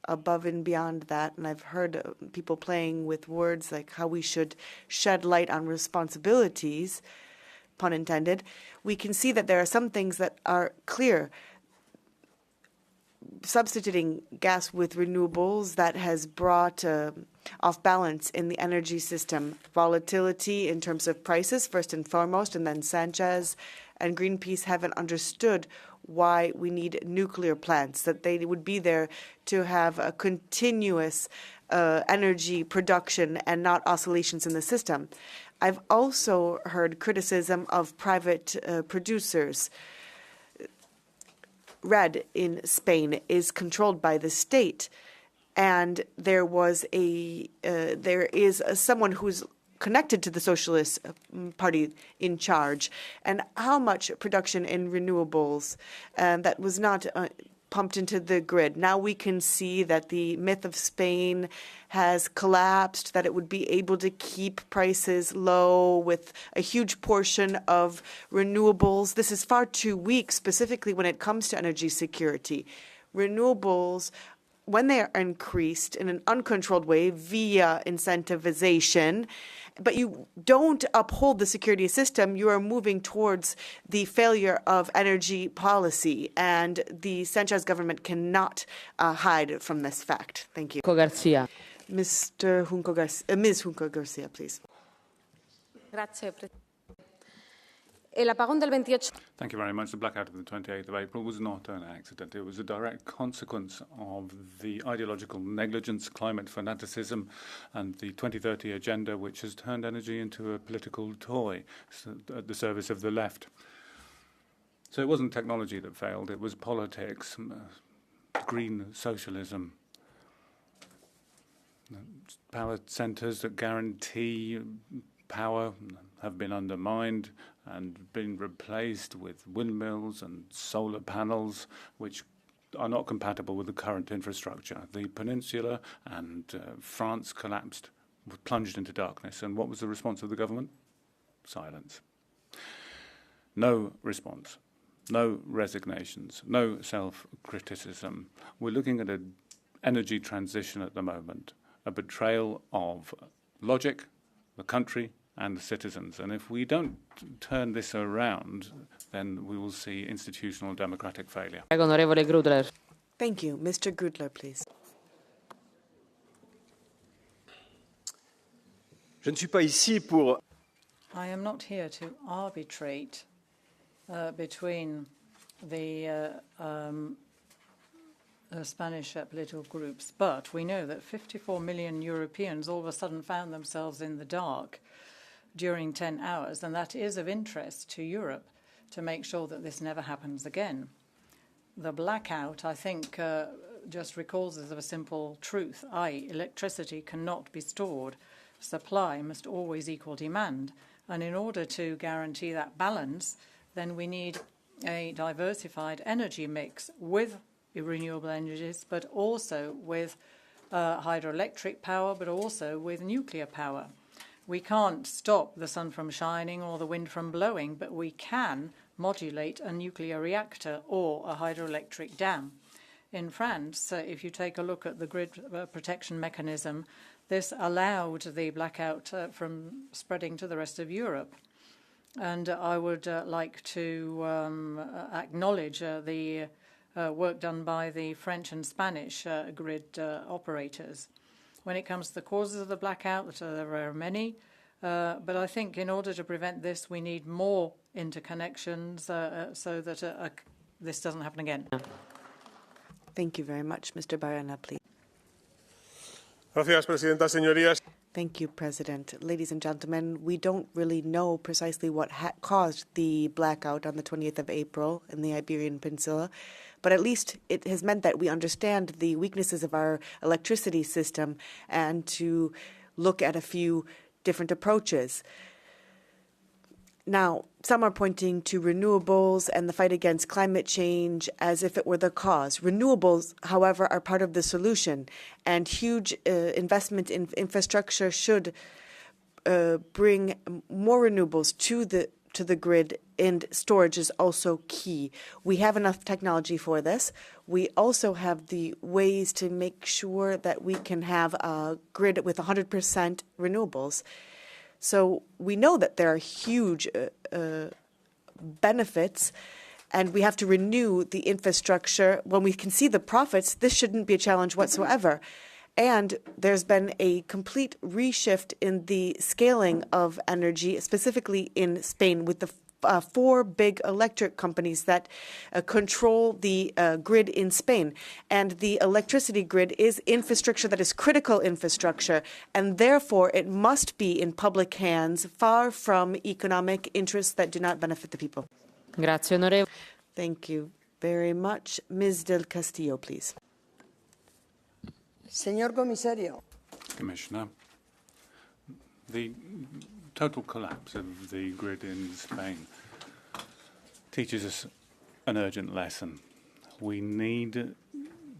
Above and beyond that, and I've heard people playing with words like how we should shed light on responsibilities, pun intended. We can see that there are some things that are clear. Substituting gas with renewables, that has brought off balance in the energy system. Volatility in terms of prices, first and foremost, and then Sanchez and Greenpeace haven't understood why we need nuclear plants, that they would be there to have a continuous energy production and not oscillations in the system. I've also heard criticism of private producers. Red in Spain is controlled by the state, and there is someone who's connected to the Socialist Party in charge, and how much production in renewables that was not pumped into the grid. Now we can see that the myth of Spain has collapsed, that it would be able to keep prices low with a huge portion of renewables. This is far too weak, specifically when it comes to energy security. Renewables, when they are increased in an uncontrolled way via incentivization, but you don't uphold the security system, you are moving towards the failure of energy policy, and the Sanchez government cannot hide from this fact. Thank you. Garcia. Ms. Junco Garcia, please. Grazie, El apagón del 28. Thank you very much. The blackout of the 28th of April was not an accident. It was a direct consequence of the ideological negligence, climate fanaticism, and the 2030 agenda, which has turned energy into a political toy at the service of the left. So it wasn't technology that failed. It was politics, green socialism, power centres that guarantee power have been undermined and been replaced with windmills and solar panels, which are not compatible with the current infrastructure. The peninsula and France collapsed, plunged into darkness. And what was the response of the government? Silence. No response. No resignations. No self-criticism. We're looking at an energy transition at the moment, a betrayal of logic, the country, and the citizens. And if we don't turn this around, then we will see institutional democratic failure. Thank you. Mr. Grudler, please. Je ne suis pas ici pour... I am not here to arbitrate between the Spanish political groups, but we know that 54 million Europeans all of a sudden found themselves in the dark during 10 hours, and that is of interest to Europe to make sure that this never happens again. The blackout, I think, just recalls us of a simple truth, i.e., electricity cannot be stored. Supply must always equal demand, and in order to guarantee that balance, then we need a diversified energy mix with renewable energies, but also with hydroelectric power, but also with nuclear power. We can't stop the sun from shining or the wind from blowing, but we can modulate a nuclear reactor or a hydroelectric dam. In France, if you take a look at the grid protection mechanism, this allowed the blackout from spreading to the rest of Europe. And I would like to acknowledge the work done by the French and Spanish grid operators. When it comes to the causes of the blackout, there are many, but I think in order to prevent this, we need more interconnections so that this doesn't happen again. Thank you very much. Mr. Barana, please. Gracias, Presidenta, señorías. Thank you, President. Ladies and gentlemen, we don't really know precisely what caused the blackout on the 28th of April in the Iberian Peninsula, but at least it has meant that we understand the weaknesses of our electricity system and to look at a few different approaches. Now, some are pointing to renewables and the fight against climate change as if it were the cause. Renewables, however, are part of the solution, and huge investment in infrastructure should bring more renewables to the grid, and storage is also key. We have enough technology for this. We also have the ways to make sure that we can have a grid with 100% renewables. So we know that there are huge benefits, and we have to renew the infrastructure. When we can see the profits, this shouldn't be a challenge whatsoever. And there's been a complete reshift in the scaling of energy, specifically in Spain, with the 4 big electric companies that control the grid in Spain. And the electricity grid is infrastructure that is critical infrastructure, and therefore it must be in public hands, far from economic interests that do not benefit the people. Grazie, onorevole. Thank you very much. Ms. Del Castillo, please. Señor Comisario. Commissioner, the total collapse of the grid in Spain teaches us an urgent lesson. We need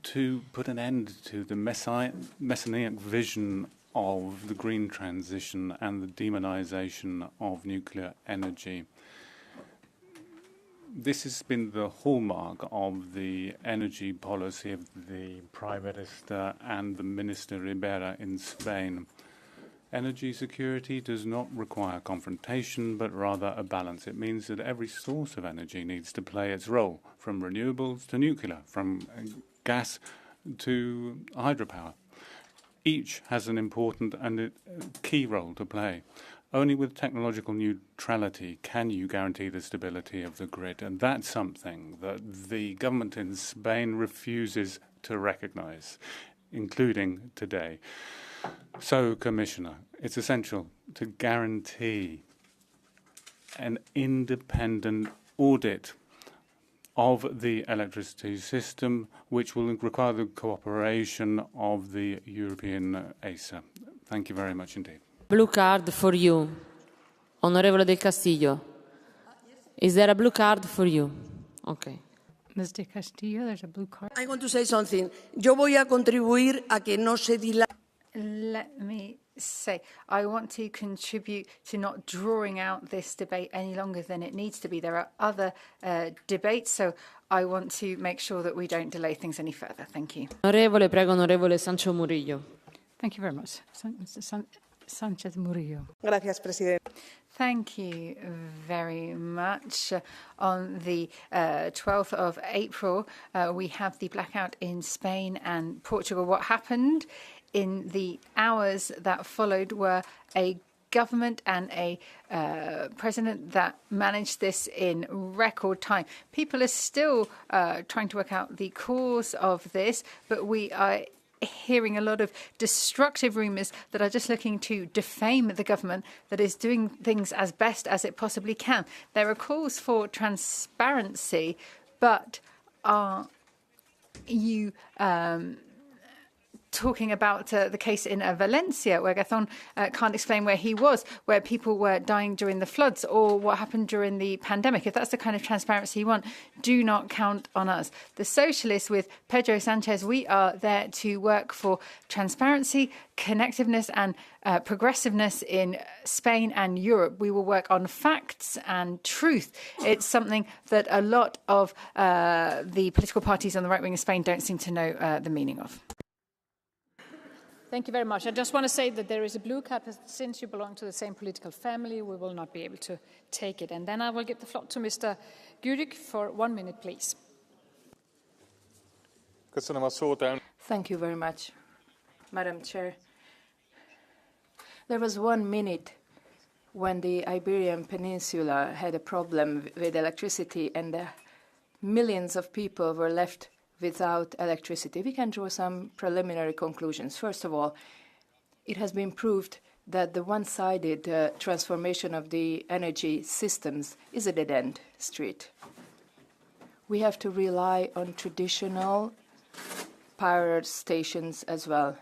to put an end to the messianic vision of the green transition and the demonization of nuclear energy. This has been the hallmark of the energy policy of the Prime Minister and the Minister Iberian in Spain. Energy security does not require confrontation, but rather a balance. It means that every source of energy needs to play its role, from renewables to nuclear, from gas to hydropower. Each has an important and a key role to play. Only with technological neutrality can you guarantee the stability of the grid, and that's something that the government in Spain refuses to recognize, including today. So, Commissioner, it's essential to guarantee an independent audit of the electricity system, which will require the cooperation of the European ACER. Thank you very much indeed. Blue card for you. Onorevole Del Castillo. Is there a blue card for you? Okay. Ms. Del Castillo, there's a blue card. I want to say something. Yo voy a contribuir a que no se dilate. Let me say, I want to contribute to not drawing out this debate any longer than it needs to be. There are other debates, so I want to make sure that we don't delay things any further. Thank you. Onorevole, prego, onorevole Sancho Murillo. Thank you very much. Sanchez Murillo. Gracias, Presidente. Thank you very much. On the 12th of April, we have the blackout in Spain and Portugal. What happened in the hours that followed were a government and a president that managed this in record time. People are still trying to work out the cause of this, but we are hearing a lot of destructive rumours that are just looking to defame the government that is doing things as best as it possibly can. There are calls for transparency, but are you talking about the case in Valencia, where Gathon can't explain where he was, where people were dying during the floods, or what happened during the pandemic? If that's the kind of transparency you want, do not count on us. The Socialists, with Pedro Sanchez, we are there to work for transparency, connectiveness and progressiveness in Spain and Europe. We will work on facts and truth. It's something that a lot of the political parties on the right wing of Spain don't seem to know the meaning of. Thank you very much. I just want to say that there is a blue card, but since you belong to the same political family, we will not be able to take it. And then I will give the floor to Mr. Gyurik for 1 minute, please. Thank you very much, Madam Chair. There was 1 minute when the Iberian Peninsula had a problem with electricity and millions of people were left without electricity. We can draw some preliminary conclusions. First of all, it has been proved that the one-sided transformation of the energy systems is a dead-end street. We have to rely on traditional power stations as well.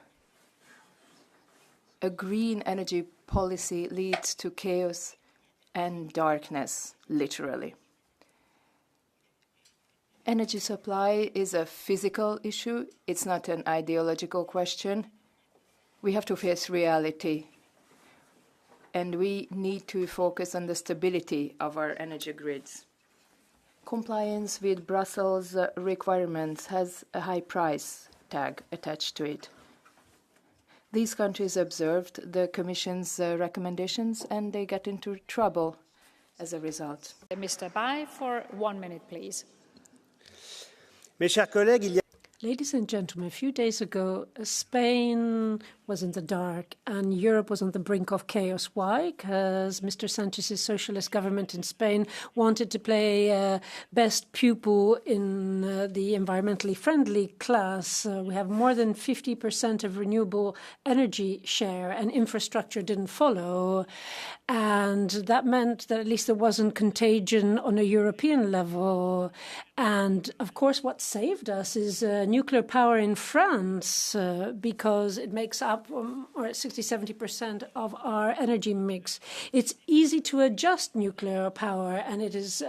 A green energy policy leads to chaos and darkness, literally. Energy supply is a physical issue. It's not an ideological question. We have to face reality. And we need to focus on the stability of our energy grids. Compliance with Brussels requirements has a high price tag attached to it. These countries observed the Commission's recommendations and they got into trouble as a result. Mr. Bay for 1 minute, please. Ladies and gentlemen, a few days ago, Spain was in the dark and Europe was on the brink of chaos. Why? Because Mr. Sanchez's socialist government in Spain wanted to play best pupil in the environmentally friendly class. We have more than 50% of renewable energy share and infrastructure didn't follow. And that meant that at least there wasn't contagion on a European level. And of course, what saved us is nuclear power in France, because it makes up or 60-70% of our energy mix. It's easy to adjust nuclear power and it is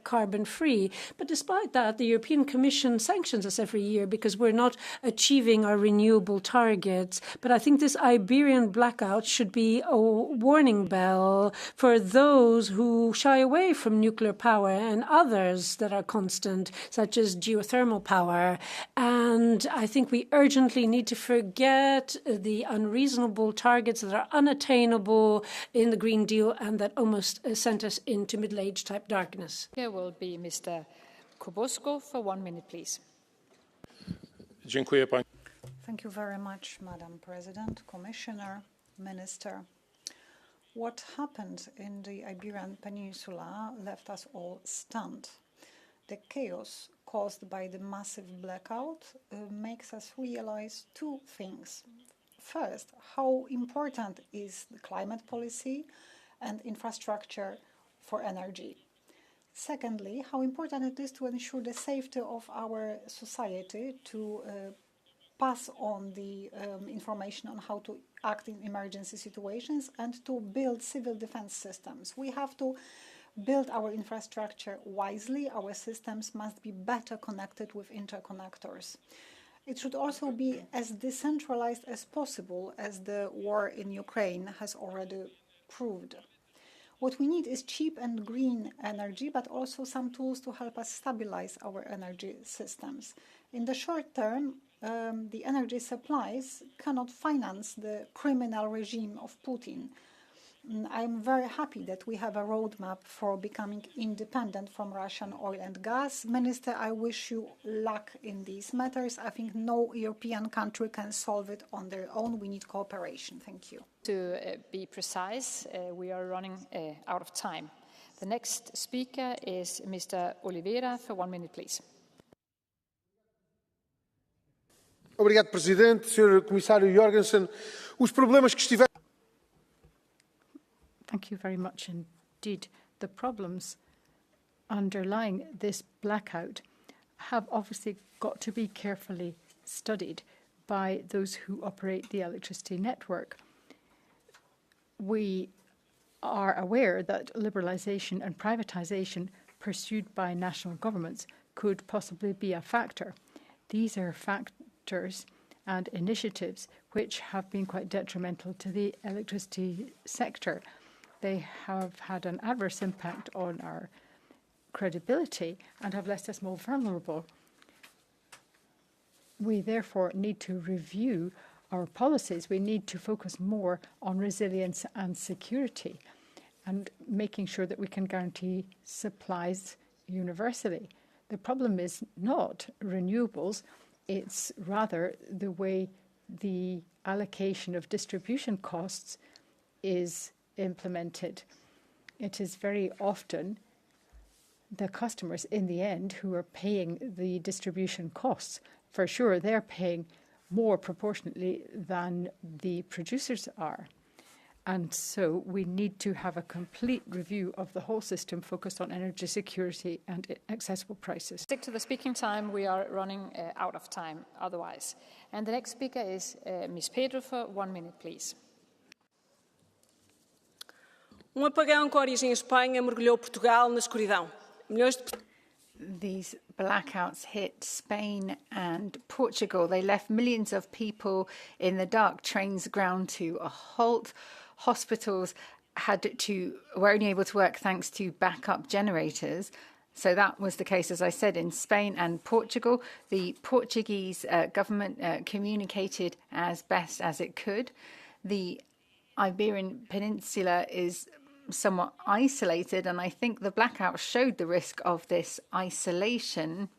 carbon free. But despite that, the European Commission sanctions us every year because we're not achieving our renewable targets. But I think this Iberian blackout should be a warning bell for those who shy away from nuclear power and others that are constant, such as geothermal power. And I think we urgently need to forget the unreasonable targets that are unattainable in the Green Deal and that almost sent us into middle-age type darkness. Here will be Mr. Kubosko for 1 minute, please. Thank you very much, Madam President, Commissioner, Minister. What happened in the Iberian Peninsula left us all stunned. The chaos caused by the massive blackout makes us realize two things. First, how important is the climate policy and infrastructure for energy. Secondly, how important it is to ensure the safety of our society, to pass on the information on how to act in emergency situations and to build civil defense systems. We have to build our infrastructure wisely. Our systems must be better connected with interconnectors. It should also be as decentralized as possible, as the war in Ukraine has already proved. What we need is cheap and green energy, but also some tools to help us stabilize our energy systems. In the short term, the energy supplies cannot finance the criminal regime of Putin. I'm very happy that we have a roadmap for becoming independent from Russian oil and gas. Minister, I wish you luck in these matters. I think no European country can solve it on their own. We need cooperation. Thank you. To be precise, we are running out of time. The next speaker is Mr. Oliveira for 1 minute, please. Obrigado, Presidente. Sr. Comissário Jorgensen, os problemas que estiveram... Thank you very much indeed. The problems underlying this blackout have obviously got to be carefully studied by those who operate the electricity network. We are aware that liberalisation and privatisation pursued by national governments could possibly be a factor. These are factors and initiatives which have been quite detrimental to the electricity sector. They have had an adverse impact on our credibility and have left us more vulnerable. We therefore need to review our policies. We need to focus more on resilience and security and making sure that we can guarantee supplies universally. The problem is not renewables, it's rather the way the allocation of distribution costs is implemented. It is very often the customers in the end who are paying the distribution costs. For sure, they're paying more proportionately than the producers are. And so we need to have a complete review of the whole system focused on energy security and accessible prices. Stick to the speaking time. We are running out of time otherwise. And the next speaker is Ms. Pedro for 1 minute, please. Apagão com origem em Espanha mergulhou Portugal na escuridão. Milhões de... These blackouts hit Spain and Portugal. They left millions of people in the dark. Trains ground to a halt. Hospitals were only able to work thanks to backup generators. So that was the case, as I said, in Spain and Portugal. The Portuguese government communicated as best as it could. The Iberian Peninsula is somewhat isolated, and I think the blackout showed the risk of this isolation.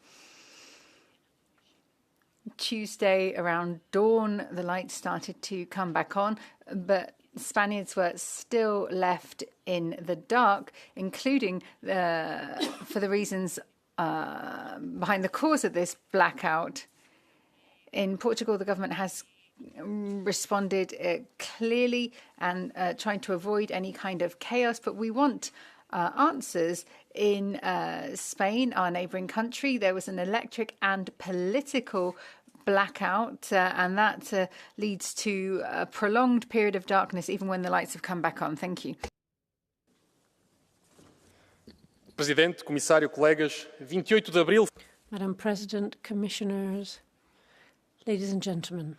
Tuesday around dawn, the lights started to come back on, but Spaniards were still left in the dark, including for the reasons behind the cause of this blackout. In Portugal, the government has responded clearly and trying to avoid any kind of chaos, but we want answers. In Spain, our neighbouring country, there was an electric and political blackout, and that leads to a prolonged period of darkness even when the lights have come back on. Thank you. Presidente, Comissário, colegas, 28 de Abril. Madam President, Commissioners, ladies and gentlemen,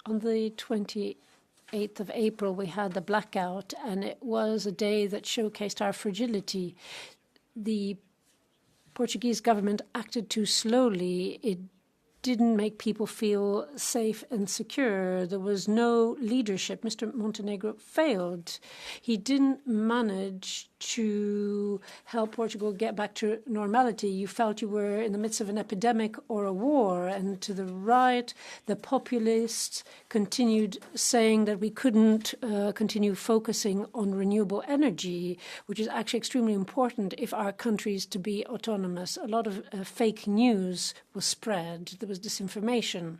on the 28th of April, we had the blackout, and it was a day that showcased our fragility. The Portuguese government acted too slowly. It didn't make people feel safe and secure. There was no leadership. Mr. Montenegro failed. He didn't manage to help Portugal get back to normality. You felt you were in the midst of an epidemic or a war. And to the right, the populists continued saying that we couldn't continue focusing on renewable energy, which is actually extremely important if our country is to be autonomous. A lot of fake news was spread. There was disinformation.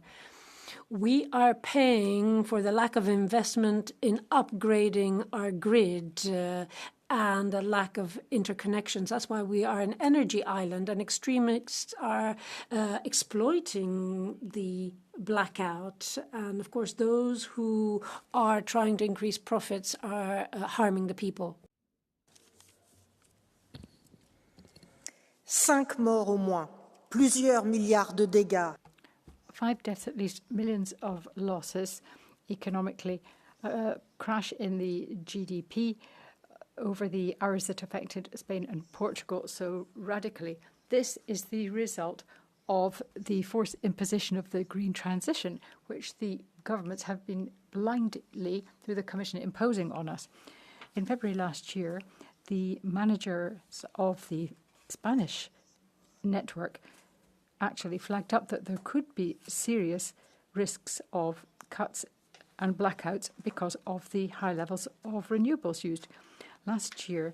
We are paying for the lack of investment in upgrading our grid and a lack of interconnections. That's why we are an energy island, and extremists are exploiting the blackout. And of course, those who are trying to increase profits are harming the people. 5 morts au moins, plusieurs milliards de dégâts. 5 deaths, at least millions of losses economically, crash in the GDP over the hours that affected Spain and Portugal so radically. This is the result of the forced imposition of the green transition, which the governments have been blindly, through the Commission, imposing on us. In February last year, the managers of the Spanish network actually flagged up that there could be serious risks of cuts and blackouts because of the high levels of renewables used. Last year,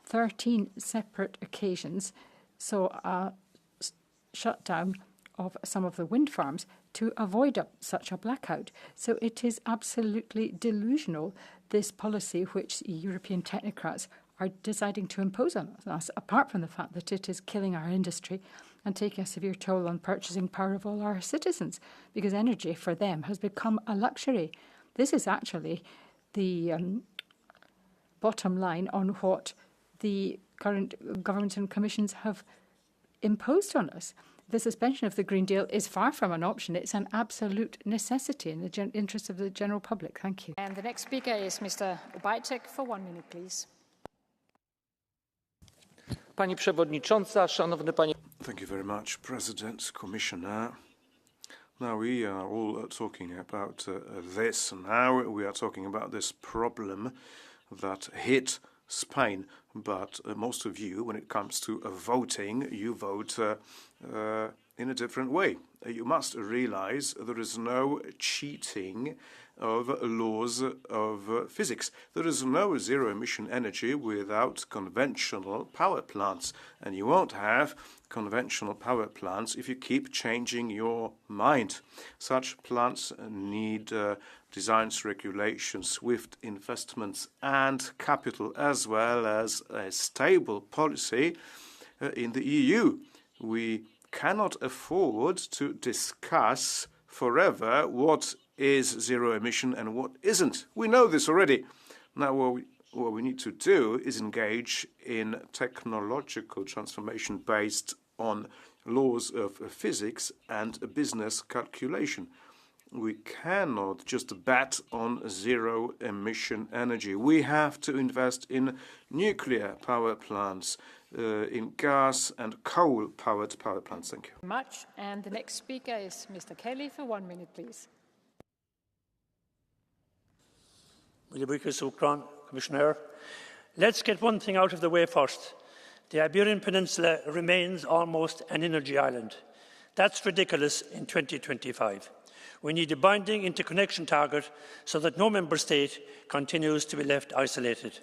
13 separate occasions saw a shutdown of some of the wind farms to avoid such a blackout. So it is absolutely delusional, this policy which European technocrats are deciding to impose on us, apart from the fact that it is killing our industry and taking a severe toll on purchasing power of all our citizens, because energy for them has become a luxury. This is actually the bottom line on what the current government and commissions have imposed on us. The suspension of the Green Deal is far from an option. It's an absolute necessity in the interest of the general public. Thank you. And the next speaker is Mr. Obajtek for 1 minute, please. Pani Przewodnicząca, Szanowny Panie... Thank you very much, President, Commissioner. Now we are all talking about this. Now we are talking about this problem that hit Spain. But most of you, when it comes to voting, you vote in a different way. You must realize there is no cheating of laws of physics. There is no zero-emission energy without conventional power plants. And you won't have conventional power plants if you keep changing your mind. Such plants need designs, regulations, swift investments and capital, as well as a stable policy in the EU. We cannot afford to discuss forever what is zero emission and what isn't. We know this already. Now what we need to do is engage in technological transformation based on laws of physics and business calculation. We cannot just bet on zero-emission energy. We have to invest in nuclear power plants, in gas and coal-powered power plants. Thank you. Much. And the next speaker is Mr. Kelly for 1 minute, please. Commissioner, let's get one thing out of the way first. The Iberian Peninsula remains almost an energy island. That's ridiculous in 2025. We need a binding interconnection target so that no member state continues to be left isolated.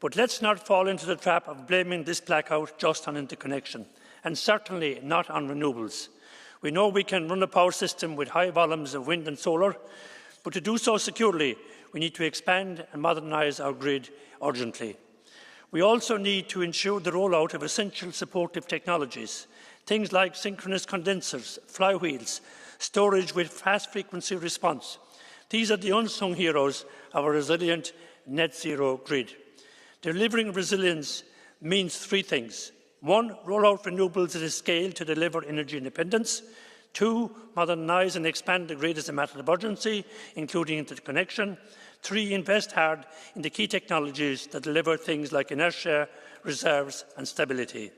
But let's not fall into the trap of blaming this blackout just on interconnection, and certainly not on renewables. We know we can run a power system with high volumes of wind and solar, but to do so securely, we need to expand and modernise our grid urgently. We also need to ensure the rollout of essential supportive technologies, things like synchronous condensers, flywheels, storage with fast frequency response. These are the unsung heroes of a resilient net zero grid. Delivering resilience means three things. 1, roll out renewables at a scale to deliver energy independence. 2, modernise and expand the grid as a matter of urgency, including interconnection. 3, invest hard in the key technologies that deliver things like inertia, reserves and stability.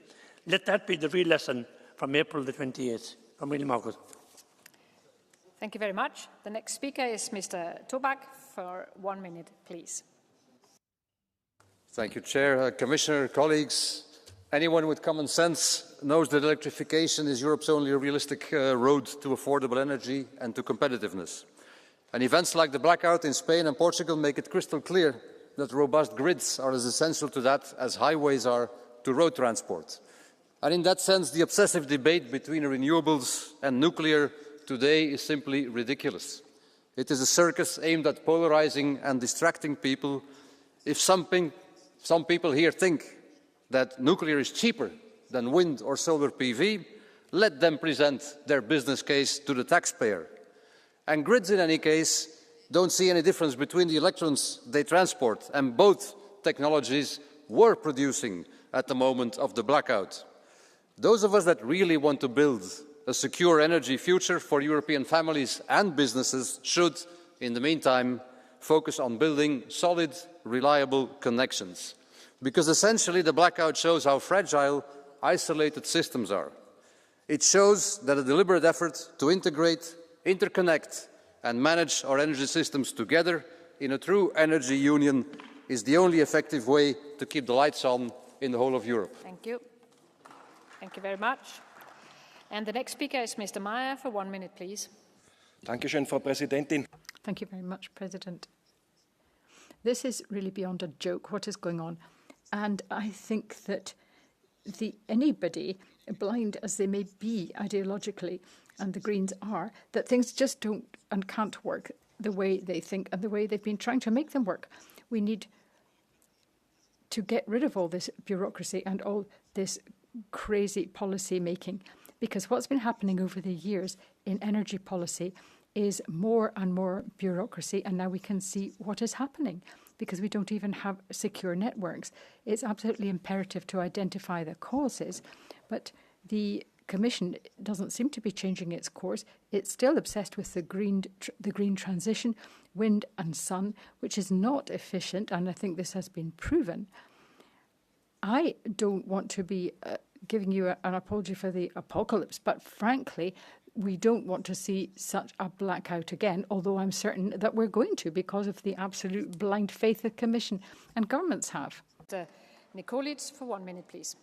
Let that be the real lesson from April the 28th. Thank you very much. The next speaker is Mr. Tobak for 1 minute, please. Thank you, Chair. Commissioner, colleagues, anyone with common sense knows that electrification is Europe's only realistic road to affordable energy and to competitiveness. And events like the blackout in Spain and Portugal make it crystal clear that robust grids are as essential to that as highways are to road transport. And in that sense, the obsessive debate between renewables and nuclear today is simply ridiculous. It is a circus aimed at polarizing and distracting people. If some people here think that nuclear is cheaper than wind or solar PV, let them present their business case to the taxpayer. And grids, in any case, don't see any difference between the electrons they transport, and both technologies were producing at the moment of the blackout. Those of us that really want to build a secure energy future for European families and businesses should, in the meantime, focus on building solid, reliable connections. Because essentially the blackout shows how fragile isolated systems are. It shows that a deliberate effort to integrate, interconnect and manage our energy systems together in a true energy union is the only effective way to keep the lights on in the whole of Europe. Thank you. Thank you very much. And the next speaker is Mr. Meyer for 1 minute, please. Dankeschön, Frau Präsidentin. Thank you very much, President. This is really beyond a joke, what is going on. And I think that anybody, blind as they may be ideologically, and the Greens are, that things just don't and can't work the way they think and the way they've been trying to make them work. We need to get rid of all this bureaucracy and all this crazy policy making, because what's been happening over the years in energy policy is more and more bureaucracy, and now we can see what is happening because we don't even have secure networks. It's absolutely imperative to identify the causes, but the Commission doesn't seem to be changing its course. It's still obsessed with the green transition, wind and sun, which is not efficient, and I think this has been proven. I don't want to be giving you an apology for the apocalypse, but frankly, we don't want to see such a blackout again, although I'm certain that we're going to because of the absolute blind faith the Commission and governments have. Nikolic for 1 minute, please.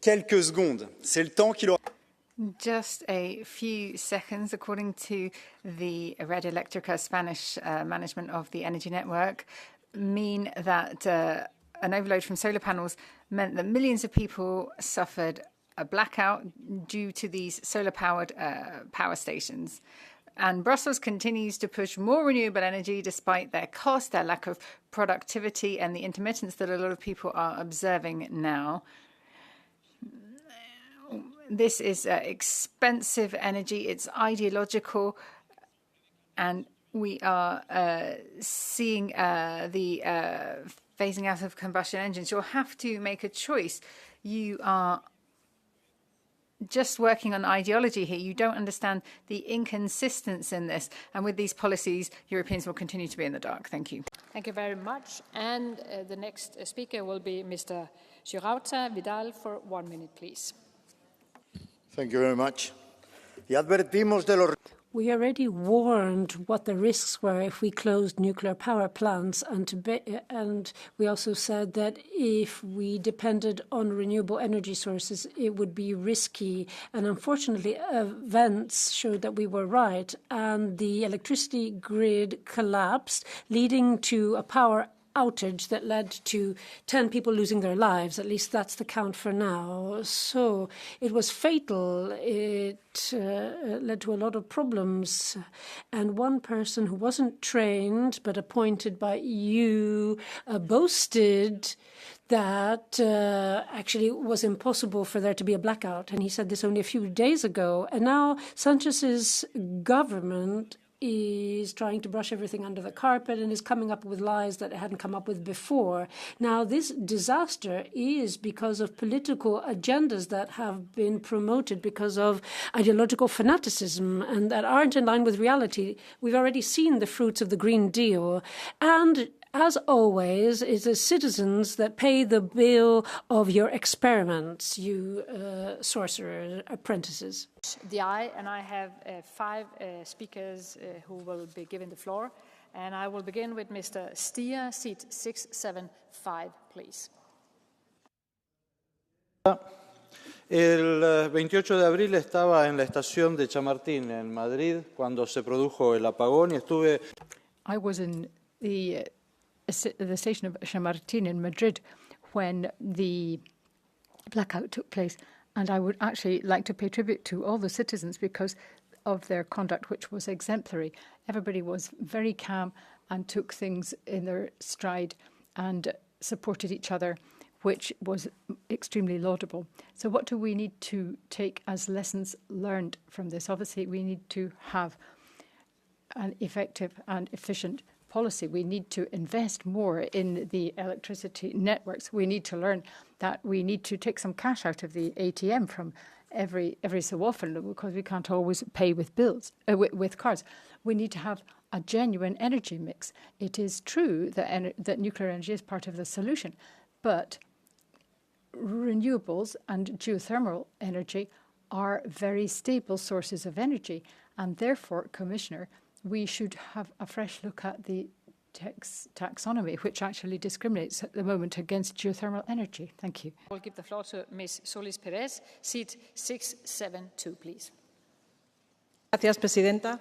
Quelques secondes. C'est le temps qu'il aura. Just a few seconds, according to the Red Electrica Spanish management of the energy network, mean that an overload from solar panels meant that millions of people suffered a blackout due to these solar-powered power stations. And Brussels continues to push more renewable energy despite their cost, their lack of productivity, and the intermittence that a lot of people are observing now. This is expensive energy, it's ideological, and we are seeing the phasing out of combustion engines. You'll have to make a choice. You are just working on ideology here. You don't understand the inconsistency in this. And with these policies, Europeans will continue to be in the dark. Thank you. Thank you very much. And the next speaker will be Mr. Girauta Vidal for 1 minute, please. Thank you very much. We already warned what the risks were if we closed nuclear power plants, and we also said that if we depended on renewable energy sources, it would be risky. And unfortunately, events showed that we were right, and the electricity grid collapsed, leading to a power outage that led to 10 people losing their lives. At least that's the count for now. So it was fatal. It led to a lot of problems. And one person who wasn't trained but appointed by you boasted that actually it was impossible for there to be a blackout. And he said this only a few days ago. And now Sanchez's government is trying to brush everything under the carpet and is coming up with lies that it hadn't come up with before. Now, this disaster is because of political agendas that have been promoted because of ideological fanaticism and that aren't in line with reality. We've already seen the fruits of the Green Deal. And as always, it's the citizens that pay the bill of your experiments, you sorcerer apprentices. The eye, and I have 5 speakers who will be given the floor. And I will begin with Mr. Stier, seat 675, please. El 28 de abril estaba en la estación de Chamartín, en Madrid, cuando se produjo el apagón y estuve... I was in the station of Chamartín in Madrid when the blackout took place, and I would actually like to pay tribute to all the citizens because of their conduct, which was exemplary. Everybody was very calm and took things in their stride and supported each other, which was extremely laudable. So what do we need to take as lessons learned from this? Obviously, we need to have an effective and efficient policy. We need to invest more in the electricity networks. We need to learn that we need to take some cash out of the ATM from every so often because we can't always pay with bills, with cards. We need to have a genuine energy mix. It is true that nuclear energy is part of the solution, but renewables and geothermal energy are very stable sources of energy, and therefore, Commissioner, we should have a fresh look at the taxonomy, which actually discriminates at the moment against geothermal energy. Thank you. I will give the floor to Ms. Solis Perez, seat 672, please. Gracias, Presidenta.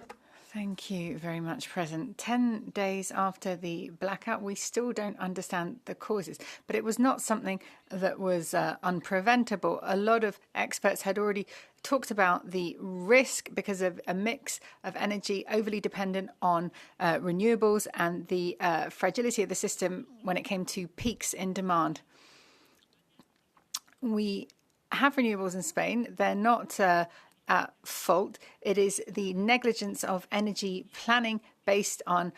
Thank you very much, President. 10 days after the blackout, we still don't understand the causes, but it was not something that was unpreventable. A lot of experts had already talked about the risk because of a mix of energy overly dependent on renewables and the fragility of the system when it came to peaks in demand. We have renewables in Spain. They're not at fault. It is the negligence of energy planning based on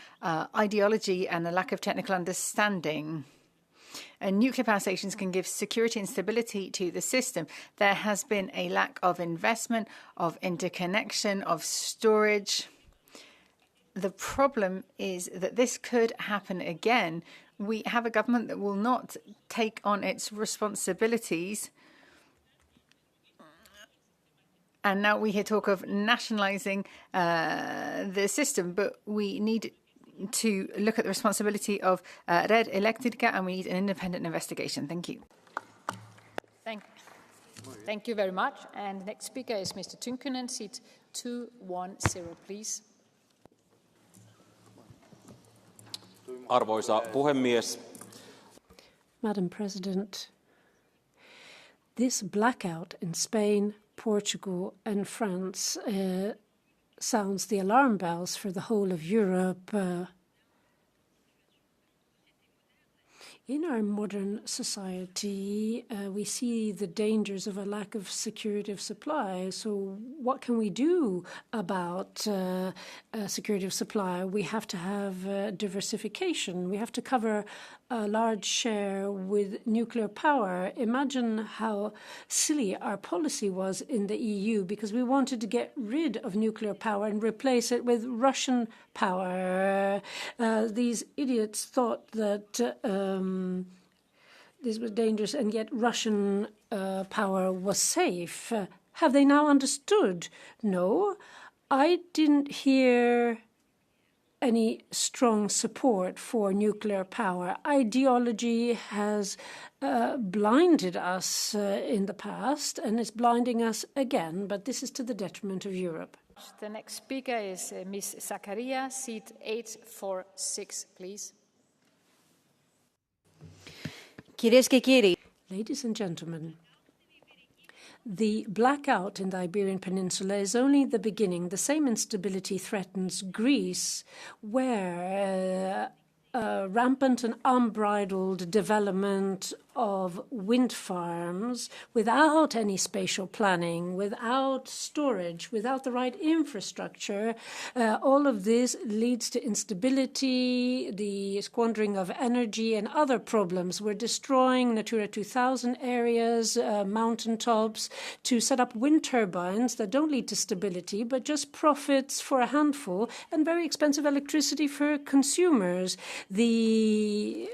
ideology and a lack of technical understanding. Nuclear power stations can give security and stability to the system. There has been a lack of investment, of interconnection, of storage. The problem is that this could happen again. We have a government that will not take on its responsibilities. And now we hear talk of nationalising the system, but we need to look at the responsibility of Red Eléctrica, and we need an independent investigation. Thank you. Thank you very much. And the next speaker is Mr. Tynkkynen, seat 210, please. Arvoisa puhemies. Madam President, this blackout in Spain, Portugal and France sounds the alarm bells for the whole of Europe. In our modern society, we see the dangers of a lack of security of supply. So what can we do about security of supply? We have to have diversification. We have to cover a large share with nuclear power. Imagine how silly our policy was in the EU because we wanted to get rid of nuclear power and replace it with Russian power. These idiots thought that this was dangerous and yet Russian power was safe. Have they now understood? No, I didn't hear any strong support for nuclear power. Ideology has blinded us in the past and is blinding us again, but this is to the detriment of Europe. The next speaker is Ms. Zakaria, seat 846, please. Ladies and gentlemen, the blackout in the Iberian Peninsula is only the beginning. The same instability threatens Greece, where rampant and unbridled development of wind farms without any spatial planning, without storage, without the right infrastructure. All of this leads to instability, the squandering of energy and other problems. We're destroying Natura 2000 areas, mountaintops, to set up wind turbines that don't lead to stability, but just profits for a handful and very expensive electricity for consumers. The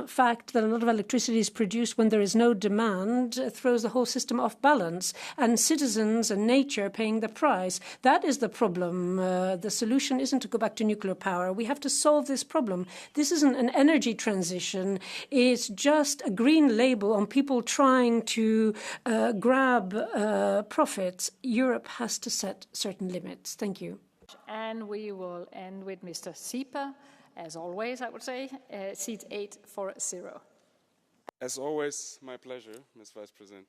fact that a lot of electricity is produced when there is no demand throws the whole system off balance, and citizens and nature are paying the price. That is the problem. The solution isn't to go back to nuclear power. We have to solve this problem. This isn't an energy transition. It's just a green label on people trying to grab profits. Europe has to set certain limits. Thank you. And we will end with Mr. Sieper. As always, I would say, seat 840. As always, my pleasure, Ms. Vice President.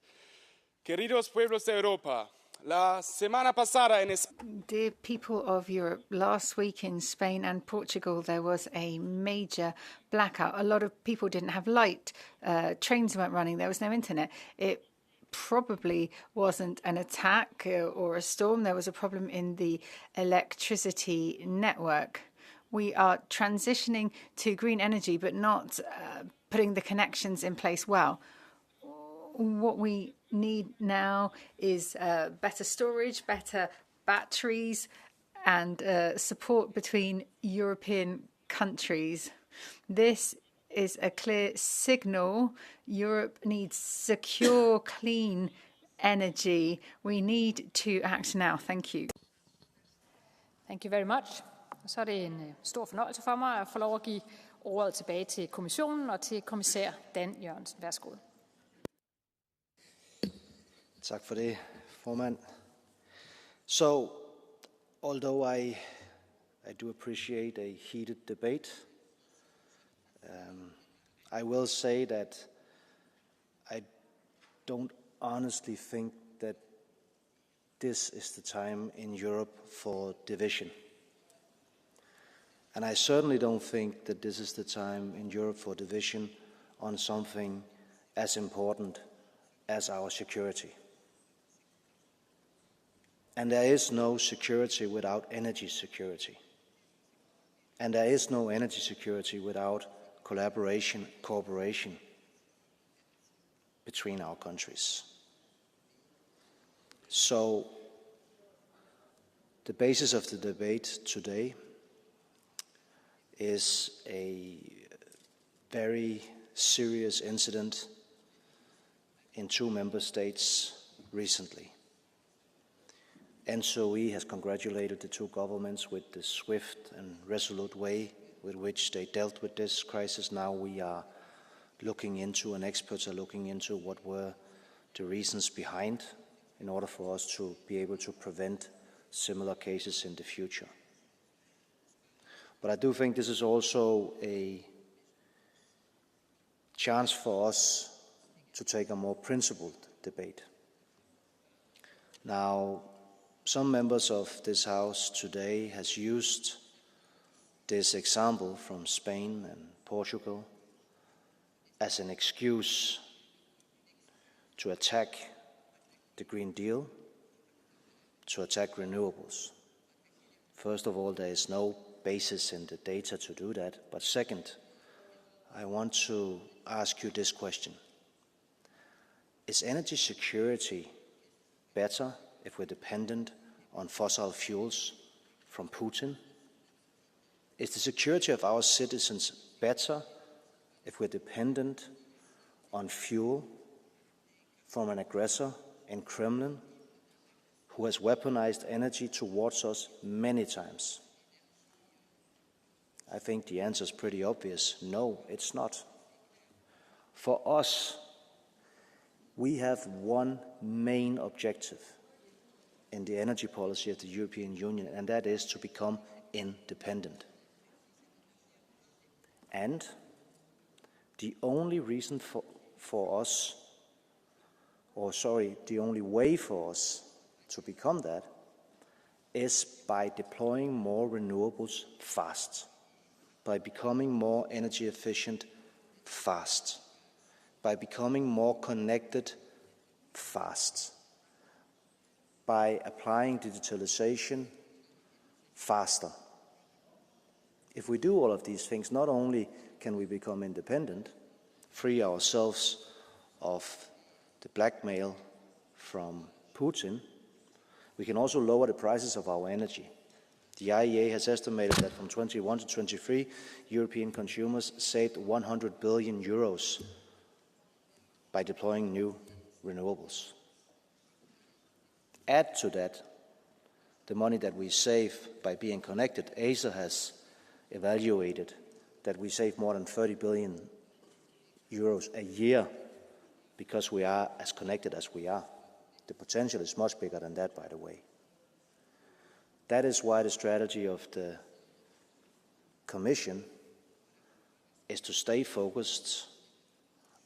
Queridos pueblos de Europa, la semana pasada en España. Dear people of Europe, last week in Spain and Portugal, there was a major blackout. A lot of people didn't have light. Trains weren't running. There was no internet. It probably wasn't an attack or a storm. There was a problem in the electricity network. We are transitioning to green energy, but not putting the connections in place well. What we need now is better storage, better batteries, and support between European countries. This is a clear signal. Europe needs secure, clean energy. We need to act now. Thank you. Thank you very much. Så er det en stor fornøjelse for mig at få lov at give ordet tilbage til kommissionen og til kommissær Dan Jørgensen. Værsgo. Tak for det, formand. So, although I do appreciate a heated debate, I will say that I don't honestly think that this is the time in Europe for division. And I certainly don't think that this is the time in Europe for division on something as important as our security. And there is no security without energy security. And there is no energy security without collaboration, cooperation between our countries. So, the basis of the debate today is a very serious incident in 2 member states recently. NSOE has congratulated the 2 governments with the swift and resolute way with which they dealt with this crisis. Now we are looking into, and experts are looking into, what were the reasons behind in order for us to be able to prevent similar cases in the future. But I do think this is also a chance for us to take a more principled debate. Now, some members of this House today has used this example from Spain and Portugal as an excuse to attack the Green Deal, to attack renewables. First of all, there is no basis in the data to do that. But second, I want to ask you this question. Is energy security better if we're dependent on fossil fuels from Putin? Is the security of our citizens better if we're dependent on fuel from an aggressor in Kremlin who has weaponized energy towards us many times? I think the answer is pretty obvious. No, it's not. For us, we have one main objective in the energy policy of the European Union, and that is to become independent. And the only reason for us, the only way for us to become that is by deploying more renewables fast, by becoming more energy efficient fast, by becoming more connected fast, by applying digitalization faster. If we do all of these things, not only can we become independent, free ourselves of the blackmail from Putin, we can also lower the prices of our energy. The IEA has estimated that from 21 to 23, European consumers saved 100 billion euros by deploying new renewables. Add to that the money that we save by being connected. ACER has evaluated that we save more than 30 billion euros a year because we are as connected as we are. The potential is much bigger than that, by the way. That is why the strategy of the Commission is to stay focused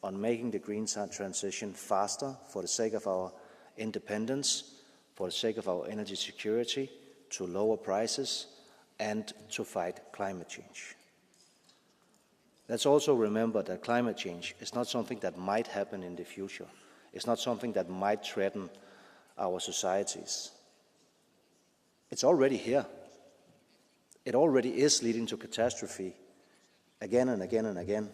on making the green transition faster for the sake of our independence, for the sake of our energy security, to lower prices, and to fight climate change. Let's also remember that climate change is not something that might happen in the future. It's not something that might threaten our societies. It's already here. It already is leading to catastrophe again and again and again.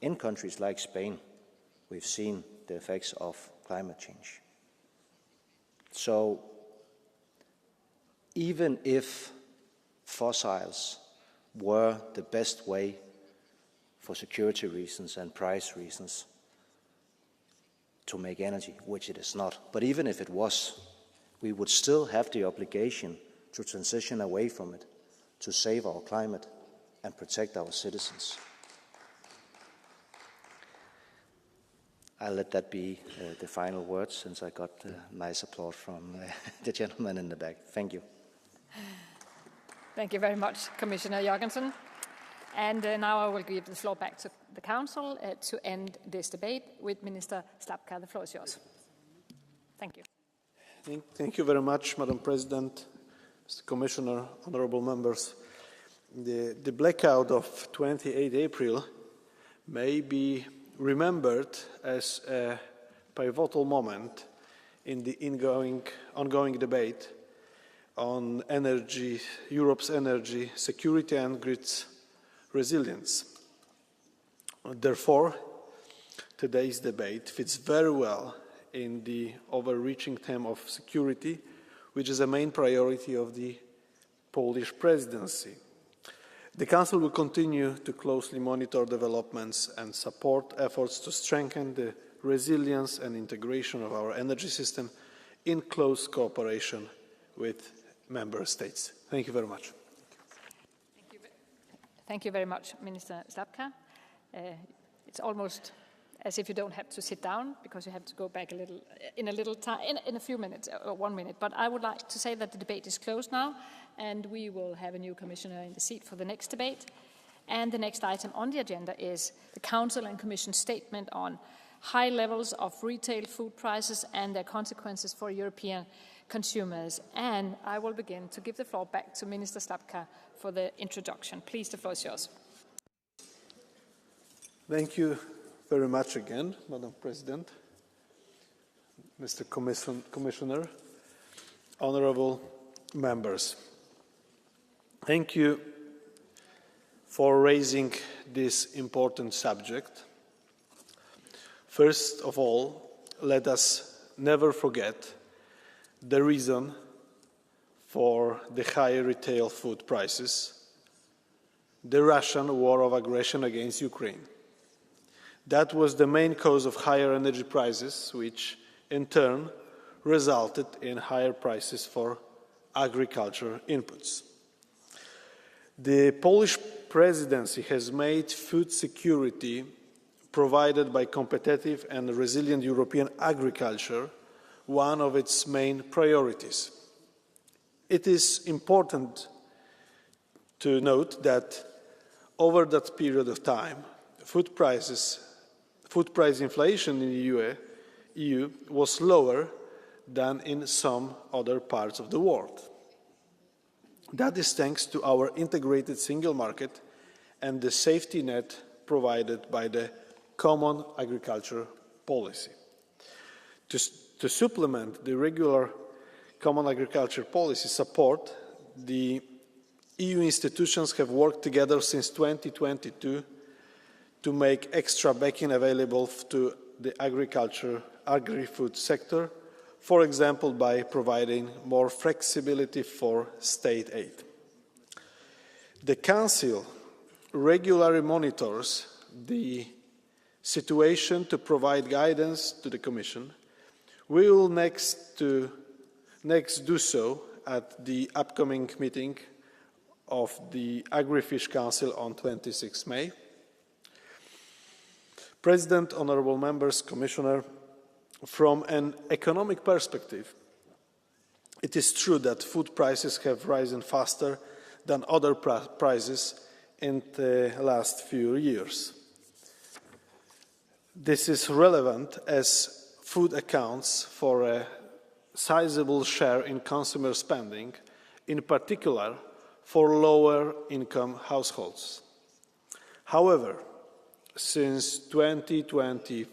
In countries like Spain, we've seen the effects of climate change. So even if fossils were the best way for security reasons and price reasons to make energy, which it is not. But even if it was, we would still have the obligation to transition away from it, to save our climate and protect our citizens. I'll let that be the final words, since I got nice applause from the gentleman in the back. Thank you. Thank you very much, Commissioner Jorgensen. And now I will give the floor back to the Council to end this debate with Minister Slapka. The floor is yours. Thank you. Thank you very much, Madam President, Mr. Commissioner, honourable members. The blackout of 28 April may be remembered as a pivotal moment in the ongoing debate on energy, Europe's energy security and grids resilience. Therefore, today's debate fits very well in the overreaching theme of security, which is a main priority of the Polish presidency. The Council will continue to closely monitor developments and support efforts to strengthen the resilience and integration of our energy system in close cooperation with Member States. Thank you very much. Thank you very much, Minister Slapka. It's almost as if you don't have to sit down, because you have to go back a little in a few minutes, or 1 minute. But I would like to say that the debate is closed now, and we will have a new commissioner in the seat for the next debate. And the next item on the agenda is the Council and Commission statement on high levels of retail food prices and their consequences for European consumers. And I will begin to give the floor back to Minister Slapka for the introduction. Please, the floor is yours. Thank you very much again, Madam President, Mr. Commissioner, honourable members. Thank you for raising this important subject. First of all, let us never forget the reason for the high retail food prices: the Russian war of aggression against Ukraine. That was the main cause of higher energy prices, which in turn resulted in higher prices for agriculture inputs. The Polish presidency has made food security provided by competitive and resilient European agriculture one of its main priorities. It is important to note that over that period of time, food price inflation in the EU was lower than in some other parts of the world. That is thanks to our integrated single market and the safety net provided by the common agriculture policy. To supplement the regular common agriculture policy support, the EU institutions have worked together since 2022 to make extra backing available to the agri-food sector, for example, by providing more flexibility for state aid. The Council regularly monitors the situation to provide guidance to the Commission. We will next do so at the upcoming meeting of the Agri-Fish Council on 26 May. President, honourable members, Commissioner, from an economic perspective, it is true that food prices have risen faster than other prices in the last few years. This is relevant as food accounts for a sizable share in consumer spending, in particular for lower-income households. However, since 2024,